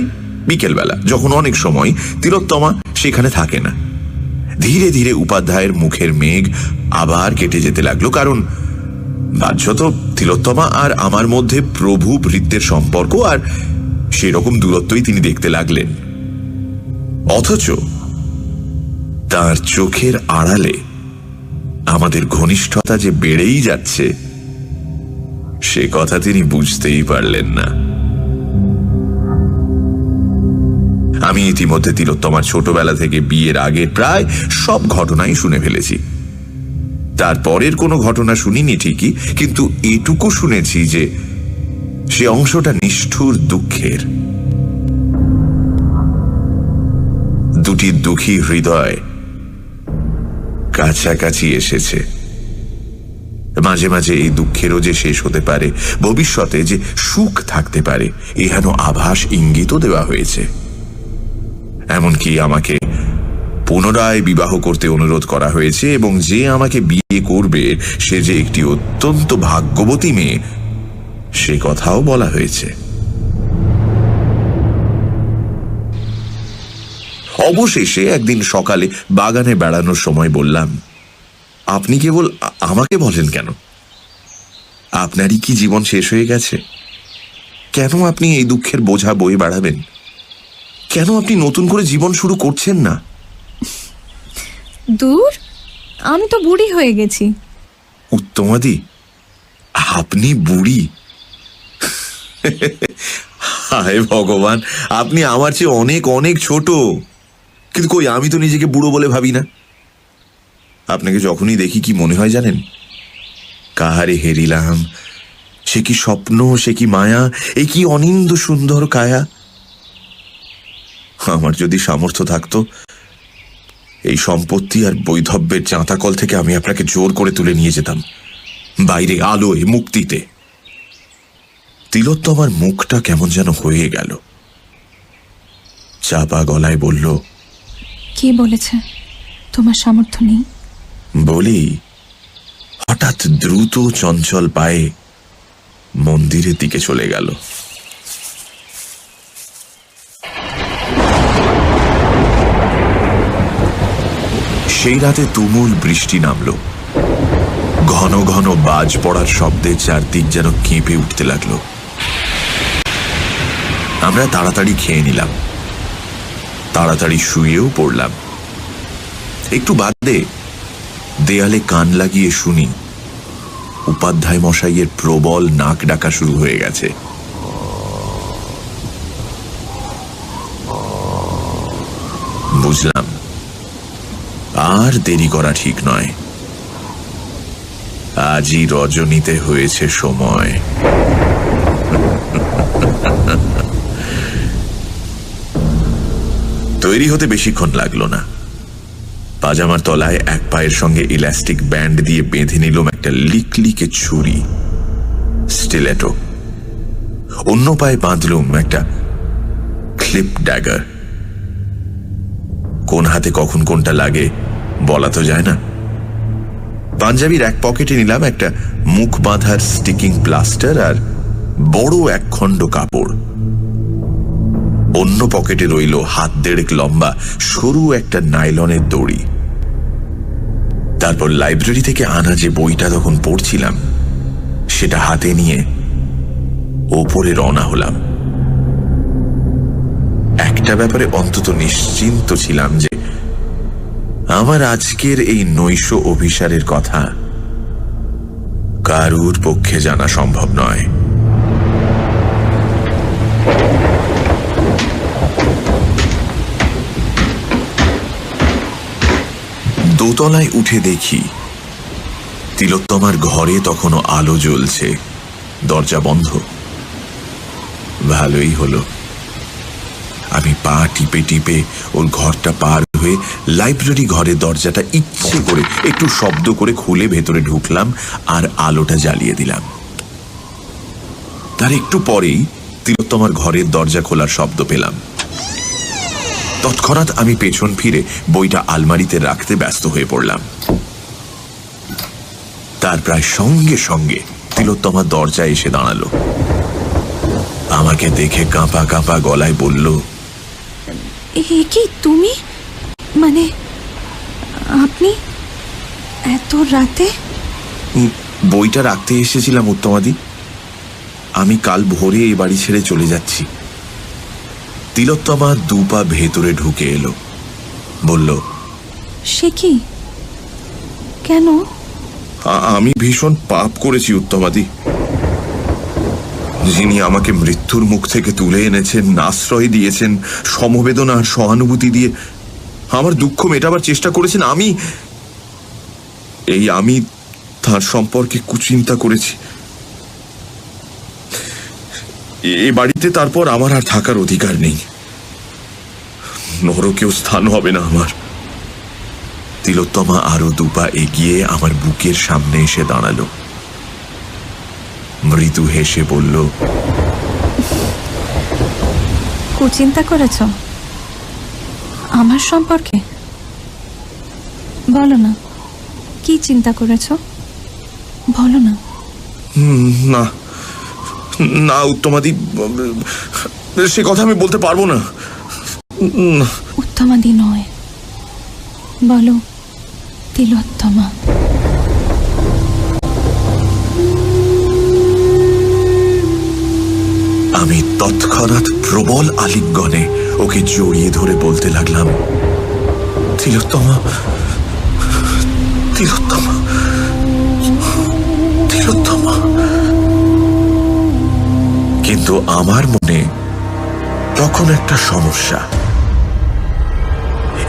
Speaker 3: বিকেলবেলা, যখন অনেক সময় তিলোত্তমা সেখানে থাকে না। ধীরে ধীরে উপাধ্যায়ের মুখের মেঘ আবার কেটে যেতে লাগলো, কারণ বাহ্যত তিলোত্তমা আর আমার মধ্যে প্রভু ভৃত্যের সম্পর্ক, আর সেরকম দূরত্বই তিনি দেখতে লাগলেন। অথচ তার চোখের আড়ালে আমাদের ঘনিষ্ঠতা যে বেড়েই যাচ্ছে, সে কথা তিনি বুঝতেই পারলেন না। আমি ইতিমধ্যে তিলোত্তমার ছোটবেলা থেকে বিয়ের আগের প্রায় সব ঘটনাই শুনে ফেলেছি। তারপরের কোনো ঘটনা শুনিনি ঠিকই, কিন্তু এটুকু শুনেছি যে সে অংশটা নিষ্ঠুর দুঃখের। দুটি দুঃখী হৃদয় কাছাকাছি এসেছে। মাঝে মাঝে এই দুঃখেরও যে শেষ হতে পারে, ভবিষ্যতে যে সুখ থাকতে পারে, এহেন আভাস ইঙ্গিতও দেওয়া হয়েছে। এমনকি আমাকে পুনরায় বিবাহ করতে অনুরোধ করা হয়েছে, এবং যে আমাকে বিয়ে করবে সে যে একটি অত্যন্ত ভাগ্যবতী মেয়ে, সে কথাও বলা হয়েছে। অবশেষে একদিন সকালে বাগানে বেড়ানোর সময় বললাম, আপনি কেবল আমাকে বলেন কেন? আপনারই কি জীবন শেষ হয়ে গেছে? কেন আপনি এই দুঃখের বোঝা বয়ে বেড়াবেন? কেন আপনি নতুন করে জীবন শুরু করছেন না?
Speaker 8: দূর, আমি তো বুড়ি হয়ে গেছি।
Speaker 3: উত্তমাদি, আপনি বুড়ি? হায় ভগবান, আপনি আমার চেয়ে অনেক অনেক ছোট। কিন্তু কই, আমি তো নিজেকে বুড়ো বলে ভাবি না। আপনাকে যখনই দেখি কি মনে হয় জানেন? কাহারে হেরিলাম, সে কি স্বপ্ন, সে কি মায়া, এ কি অনিন্দ সুন্দর কায়া। আমার যদি সামর্থ্য থাকতো, এই সম্পত্তি আর বৈধব্যের চাঁতাকল থেকে আমি আপনাকে জোর করে তুলে নিয়ে যেতাম বাইরে, আলোয়, মুক্তিতে। তিলোত্তমার মুখটা কেমন যেন হয়ে গেল। চাপা গলায় বলল,
Speaker 8: কে বলেছে তোমার সামর্থ্য নেই?
Speaker 3: বলি, হঠাৎ দ্রুত চঞ্চল পায়ে মন্দিরের দিকে চলে গেল। সেই রাতে তুমুল বৃষ্টি নামল। ঘন ঘন বাজ পড়ার শব্দে চারদিক যেন কেঁপে উঠতে লাগলো। আমরা তাড়াতাড়ি খেয়ে নিলাম, তাড়াতাড়ি শুয়েও পড়লাম। একটু বাদে দেয়ালে কান লাগিয়ে শুনি উপাধ্যায় মশাইয়ের প্রবল নাক ডাকা শুরু হয়ে গেছে। বুঝলাম আর দেরি করা ঠিক নয়, আজই রজনীতে হয়েছে সময়। তৈরি হতে বেশিক্ষণ লাগলো না। পাজামার তলায় এক পায়ের সঙ্গে ইলাস্টিক ব্যান্ড দিয়ে বেঁধে নিলাম একটা লিকলিকে ছুরি, স্টিলেটো। অন্য পায়ে বাঁধলুম একটা ক্লিপ ড্যাগার। কোন হাতে কখন কোনটা লাগে বলা তো যায় না। পাঞ্জাবির এক পকেটে নিলাম একটা মুখ বাঁধার স্টিকিং প্লাস্টার আর বড় এক খণ্ড কাপড়। অন্য পকেটে রইল হাত দেড়েক লম্বা সরু একটা নাইলনের দড়ি। তারপর লাইব্রেরি থেকে আনা যে বইটা তখন পড়ছিলাম সেটা হাতে নিয়ে ওপরে রওনা হলাম। একটা ব্যাপারে অন্তত নিশ্চিন্ত ছিলাম যে আমার আজকের এই নৈশ অভিসারের কথা কারুর পক্ষে জানা সম্ভব নয়। দোতলায় উঠে দেখি তিলোত্তমার ঘরে তখনও আলো জ্বলছে, দরজা বন্ধ। ভালোই হলো। আমি পা টিপে টিপে ওর ঘরটা পার হয়ে লাইব্রেরি ঘরের দরজাটা ইচ্ছে করে একটু শব্দ করে খুলে ভেতরে ঢুকলাম আর আলোটা জ্বালিয়ে দিলাম। তার একটু পরেই তিলোত্তমার ঘরের দরজা খোলার শব্দ পেলাম। তৎক্ষণাৎ আমি পেছন ফিরে বইটা আলমারিতে রাখতে ব্যস্ত হয়ে পড়লাম। তার প্রায় সঙ্গে সঙ্গে তিলোত্তমা দরজায় এসে দাঁড়ালো। আমাকে দেখে কাঁপা কাঁপা গলায় বলল,
Speaker 8: কি তুমি? মানে আপনি এত রাতে?
Speaker 3: বইটা রাখতে এসেছিলাম উত্তমাদি। আমি কাল ভোরে এই বাড়ি ছেড়ে চলে যাচ্ছি। তিলোত্তমা দুপা ভেতরে ঢুকে এলো, বলল,
Speaker 8: সে কি? কেন?
Speaker 3: আমি ভীষণ পাপ করেছি উত্তমাদি। যিনি আমাকে মৃত্যুর মুখ থেকে তুলে এনেছেন, আশ্রয় দিয়েছেন, সমবেদনা আর সহানুভূতি দিয়ে আমার দুঃখ মেটাবার চেষ্টা করেছেন, আমি তার সম্পর্কে কুচিন্তা করেছি। এ বাড়িতে তারপর আমার আর থাকার অধিকার নেই, নরকেও স্থান হবে না আমার। তিলোত্তমা আরো দুপা এগিয়ে আমার বুকের সামনে এসে দাঁড়ালো। মৃদু হেসে বলল,
Speaker 8: কুচিন্তা করেছ আমার সম্পর্কে? বলো না, কি চিন্তা করেছ? বলো না।
Speaker 3: না না উত্তমাদি, সে কথা আমি বলতে পারবো না।
Speaker 8: উত্তমাদি নয়, বলো তিলোত্তমা।
Speaker 3: আমি তৎক্ষণাৎ প্রবল আলিঙ্গনে ওকে জড়িয়ে ধরে বলতে লাগলাম, তিলোত্তমা, তিলোত্তমা, তিলোত্তমা। কিন্তু আমার মনে তখন একটা সমস্যা।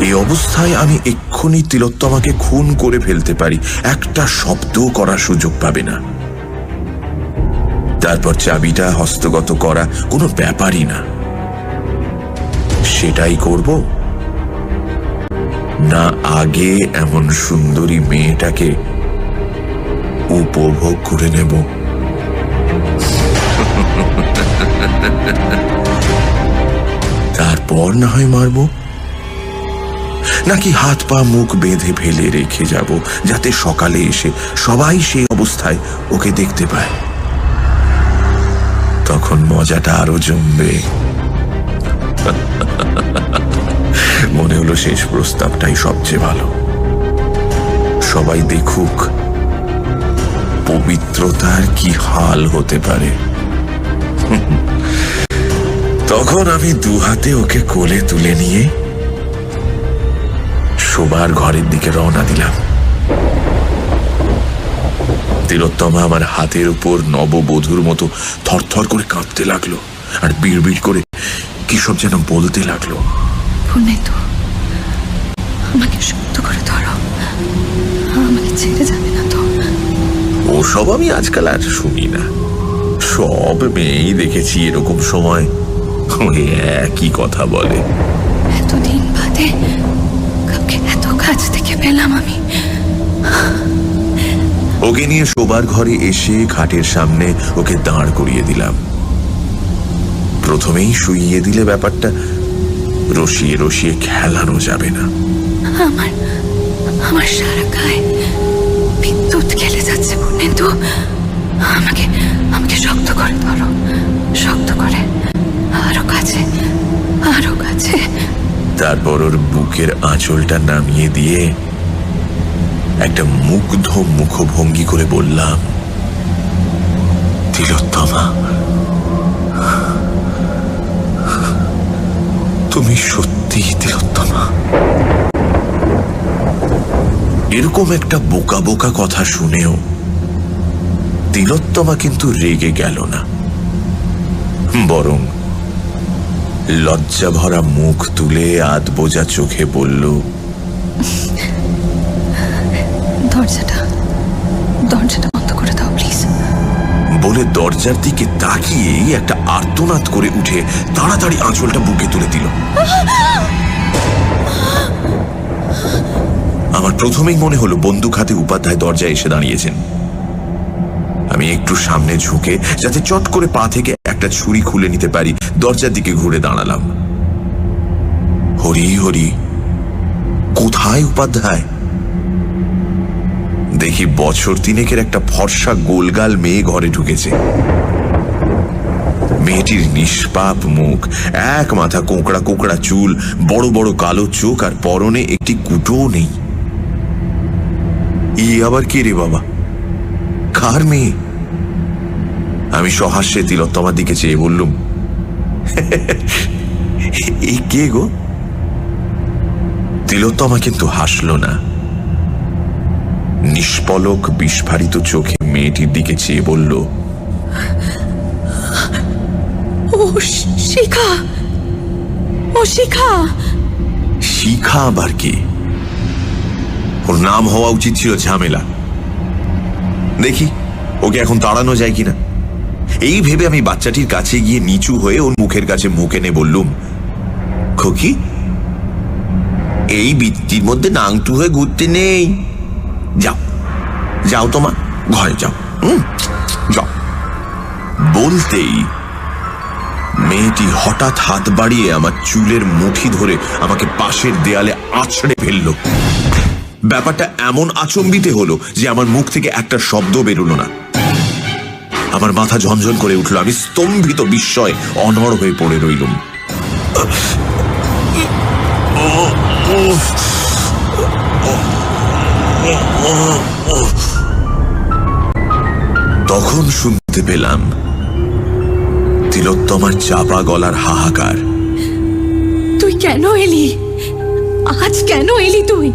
Speaker 3: এই অবস্থায় আমি এক্ষুনি তিলোত্তমাকে খুন করে ফেলতে পারি, একটা শব্দ করার সুযোগ পাবে না। তারপর চাবিটা হস্তগত করা কোনো ব্যাপারই না। সেটাই করব না আগে এমন সুন্দরী মেয়েটাকে উপভোগ করে নেব? তারপর পর না হয় মারব, নাকি হাত পা মুখ বেঁধে ফেলে রেখে যাব, যাতে সকালে এসে সবাই সেই অবস্থায় ওকে দেখতে পায়। তখন মজাটা আরো জমবে। মনে হলো শেষ প্রস্তাবটাই সবচেয়ে ভালো। সবাই দেখুক পবিত্রতার কি হাল হতে পারে। তখন আমি দুহাতে ওকে কোলে তুলে নিয়ে শোবার ঘরের দিকে রওনা দিলাম। তিলোত্তমা আমার হাতের উপর নববধূর মতো থরথর করে কাঁপতে লাগলো, আর বিড়বিড় করে কি সব যেন বলতে লাগলো।
Speaker 8: আমাকে শক্ত করে ধরো, আমাকে ছেড়ে যাবে না তো?
Speaker 3: ওসব আমি আজকাল আর শুনি না। সব মেয়েই দেখেছি এরকম সময় ওই একই কথা বলে।
Speaker 8: এতদিন বাদে কাউকে এত কাছ থেকে পেলাম আমি।
Speaker 3: ওকে নিয়ে শোবার ঘরে এসে খাটের সামনে ওকে দাঁড় করিয়ে দিলাম। প্রথমেই শুইয়ে দিলে ব্যাপারটা রসিয়ে রসিয়ে খেলানো যাবে না।
Speaker 8: আমার সারা গায়ে বিদ্যুৎ খেলে যাচ্ছে বনেন্দু। আমাকে শক্ত করে ধরো, শক্ত করে, আরো কাছে, আরো কাছে।
Speaker 3: তারপর ওর বুকের আঁচলটা নামিয়ে দিয়ে একটা মুগ্ধ মুখভঙ্গি করে বললাম, তিলোত্তমা, তুমি সত্যি তিলোত্তমা। এরকম একটা বোকা বোকা কথা শুনেও তিলোত্তমা কিন্তু রেগে গেল না, বরং লজ্জা ভরা মুখ তুলে আধ বোঝা চোখে বলল,
Speaker 8: দরজাটা বন্ধ করে দাও প্লিজ।
Speaker 3: বলে দরজার দিকে তাকিয়েই একটা আর্তনাদ করে উঠে তাড়াতাড়ি আঁচলটা বুকে তুলে দিল। আমার প্রথমেই মনে হলো বন্দুক হাতে উপাধ্যায় দরজায় এসে দাঁড়িয়েছেন। আমি একটু সামনে ঝুঁকে যাতে চট করে পা থেকে একটা ছুরি খুলে নিতে পারি দরজার দিকে ঘুরে দাঁড়ালাম। হরি হরি, কোথায় উপাধ্যায়? দেখি বছর তিনেকের একটা ফর্সা গোলগাল মেয়ে ঘরে ঢুকেছে। মেয়েটির নিষ্পাপ মুখ, এক মাথা কোঁকড়া কোঁকড়া চুল, বড় বড় কালো চোখ, আর পরনে একটি কুটোও নেই। ই আবার কে রে বাবা, কার মেয়ে? আমি সহাস্যে তিলোত্তমার দিকে চেয়ে বললুম, এই কে গো? তিলোত্তমা কিন্তু হাসল না। নিষ্পলক বিস্ফারিত চোখে মেয়েটির দিকে চেয়ে বলল,
Speaker 8: ও শিখা, ও শিখা।
Speaker 3: শিখা আবার কে? ওর নাম হওয়া উচিত ছিল ঝামেলা। দেখি ওকে এখন তাড়ানো যায় কিনা। এই ভেবে আমি বাচ্চাটির কাছে গিয়ে নিচু হয়ে ওর মুখের কাছে মুখ এনে বললুম, খোকি, এই বৃত্তির মধ্যে নাংটু হয়ে ঘুরতে নেই। যাও যাও, তোমার ঘরে যাও, যাও। বলতেই মেয়েটি হঠাৎ হাত বাড়িয়ে আমার চুলের মুঠি ধরে আমাকে পাশের দেয়ালে আছড়ে ফেলল। ব্যাপারটা এমন আচম্বিতে হলো যে আমার মুখ থেকে একটা শব্দ বেরোলো না। আমার মাথা ঝনঝন করে উঠল। আমি স্তম্ভিত বিস্ময়ে অনড় হয়ে পড়ে রইলুম। তখন শুনতে পেলাম তিলোত্তমার চাপা গলার হাহাকার।
Speaker 8: তুই কেন এলি? আজ কেন এলি তুই?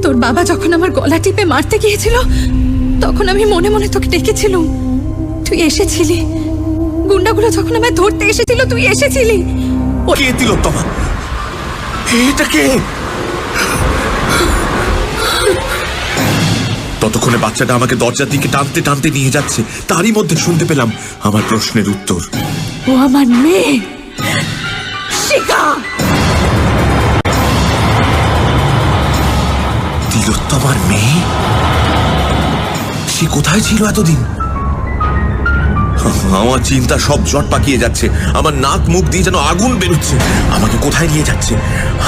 Speaker 8: তোর বাবা যখন আমার গলা টিপে মারতে গিয়েছিল তখন আমি মনে মনে তোকে ডেকেছিলুম, তুই এসেছিলি। গুন্ডাগুলো যখন আমায় ধরতে এসেছিল তুই এসেছিলি।
Speaker 3: কে তিলোত্তমা? এটা কে? ততক্ষণে বাচ্চাটা আমাকে দরজার দিকে টানতে টানতে নিয়ে যাচ্ছে। তারই মধ্যে শুনতে পেলাম আমার প্রশ্নের উত্তর।
Speaker 8: ও আমার মেয়ে শিখা।
Speaker 3: তিলোত্তমার মেয়ে? সে কোথায় ছিল এতদিন? আমার চিন্তা সব জট পাকিয়ে যাচ্ছে, আমার নাক মুখ দিয়ে যেন আগুন বেরোচ্ছে। আমাকে কোথায় নিয়ে যাচ্ছে,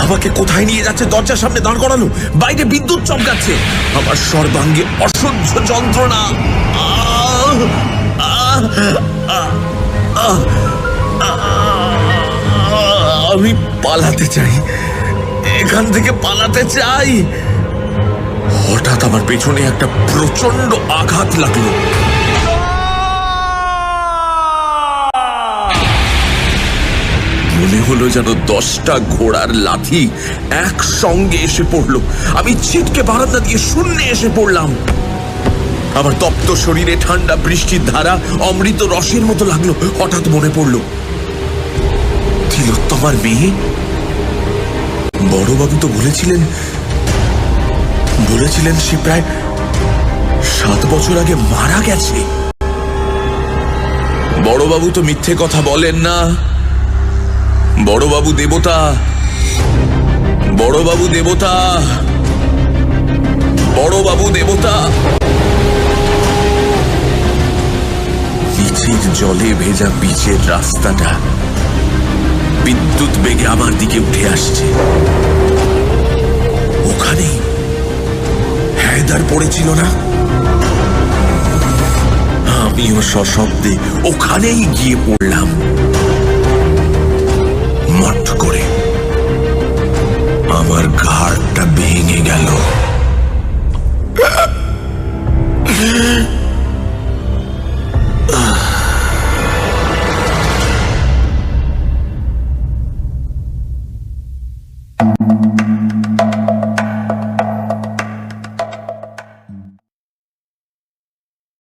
Speaker 3: আমাকে কোথায় নিয়ে যাচ্ছে? দরজার সামনে দাঁড় করানো, বাইরে বিদ্যুৎ চমকাচ্ছে, আমার সর্বাঙ্গে অসহ্য যন্ত্রণা। আমি পালাতে চাই, এখান থেকে পালাতে চাই। হঠাৎ আমার পেছনে একটা প্রচন্ড আঘাত লাগলো। মনে হলো যেন 10টা ঘোড়ার লাথি একসঙ্গে এসে পড়লো। আমি ছিটকে বারান্দা দিয়ে শূন্যে এসে পড়লাম। আমার তপ্ত শরীরে ঠান্ডা বৃষ্টির ধারা অমৃত রসের মতো লাগলো। হঠাৎ মনে পড়লো তিলোত্তমার মেয়ে। বড়বাবু তো বলেছিলেন সে প্রায় 7 বছর আগে মারা গেছে। বড়বাবু তো মিথ্যে কথা বলেন না। বড়বাবু দেবতা, বড়বাবু দেবতা, বড়বাবু দেবতা। নিচের জলে ভেজা পিচের রাস্তাটা বিদ্যুৎ বেগে আমার দিকে উঠে আসছে। ওখানেই হায়দার পড়েছিল না? আমিও সশব্দে ওখানেই গিয়ে পড়লাম। মট করে আমার ঘাড়টা ভেঙে গেল।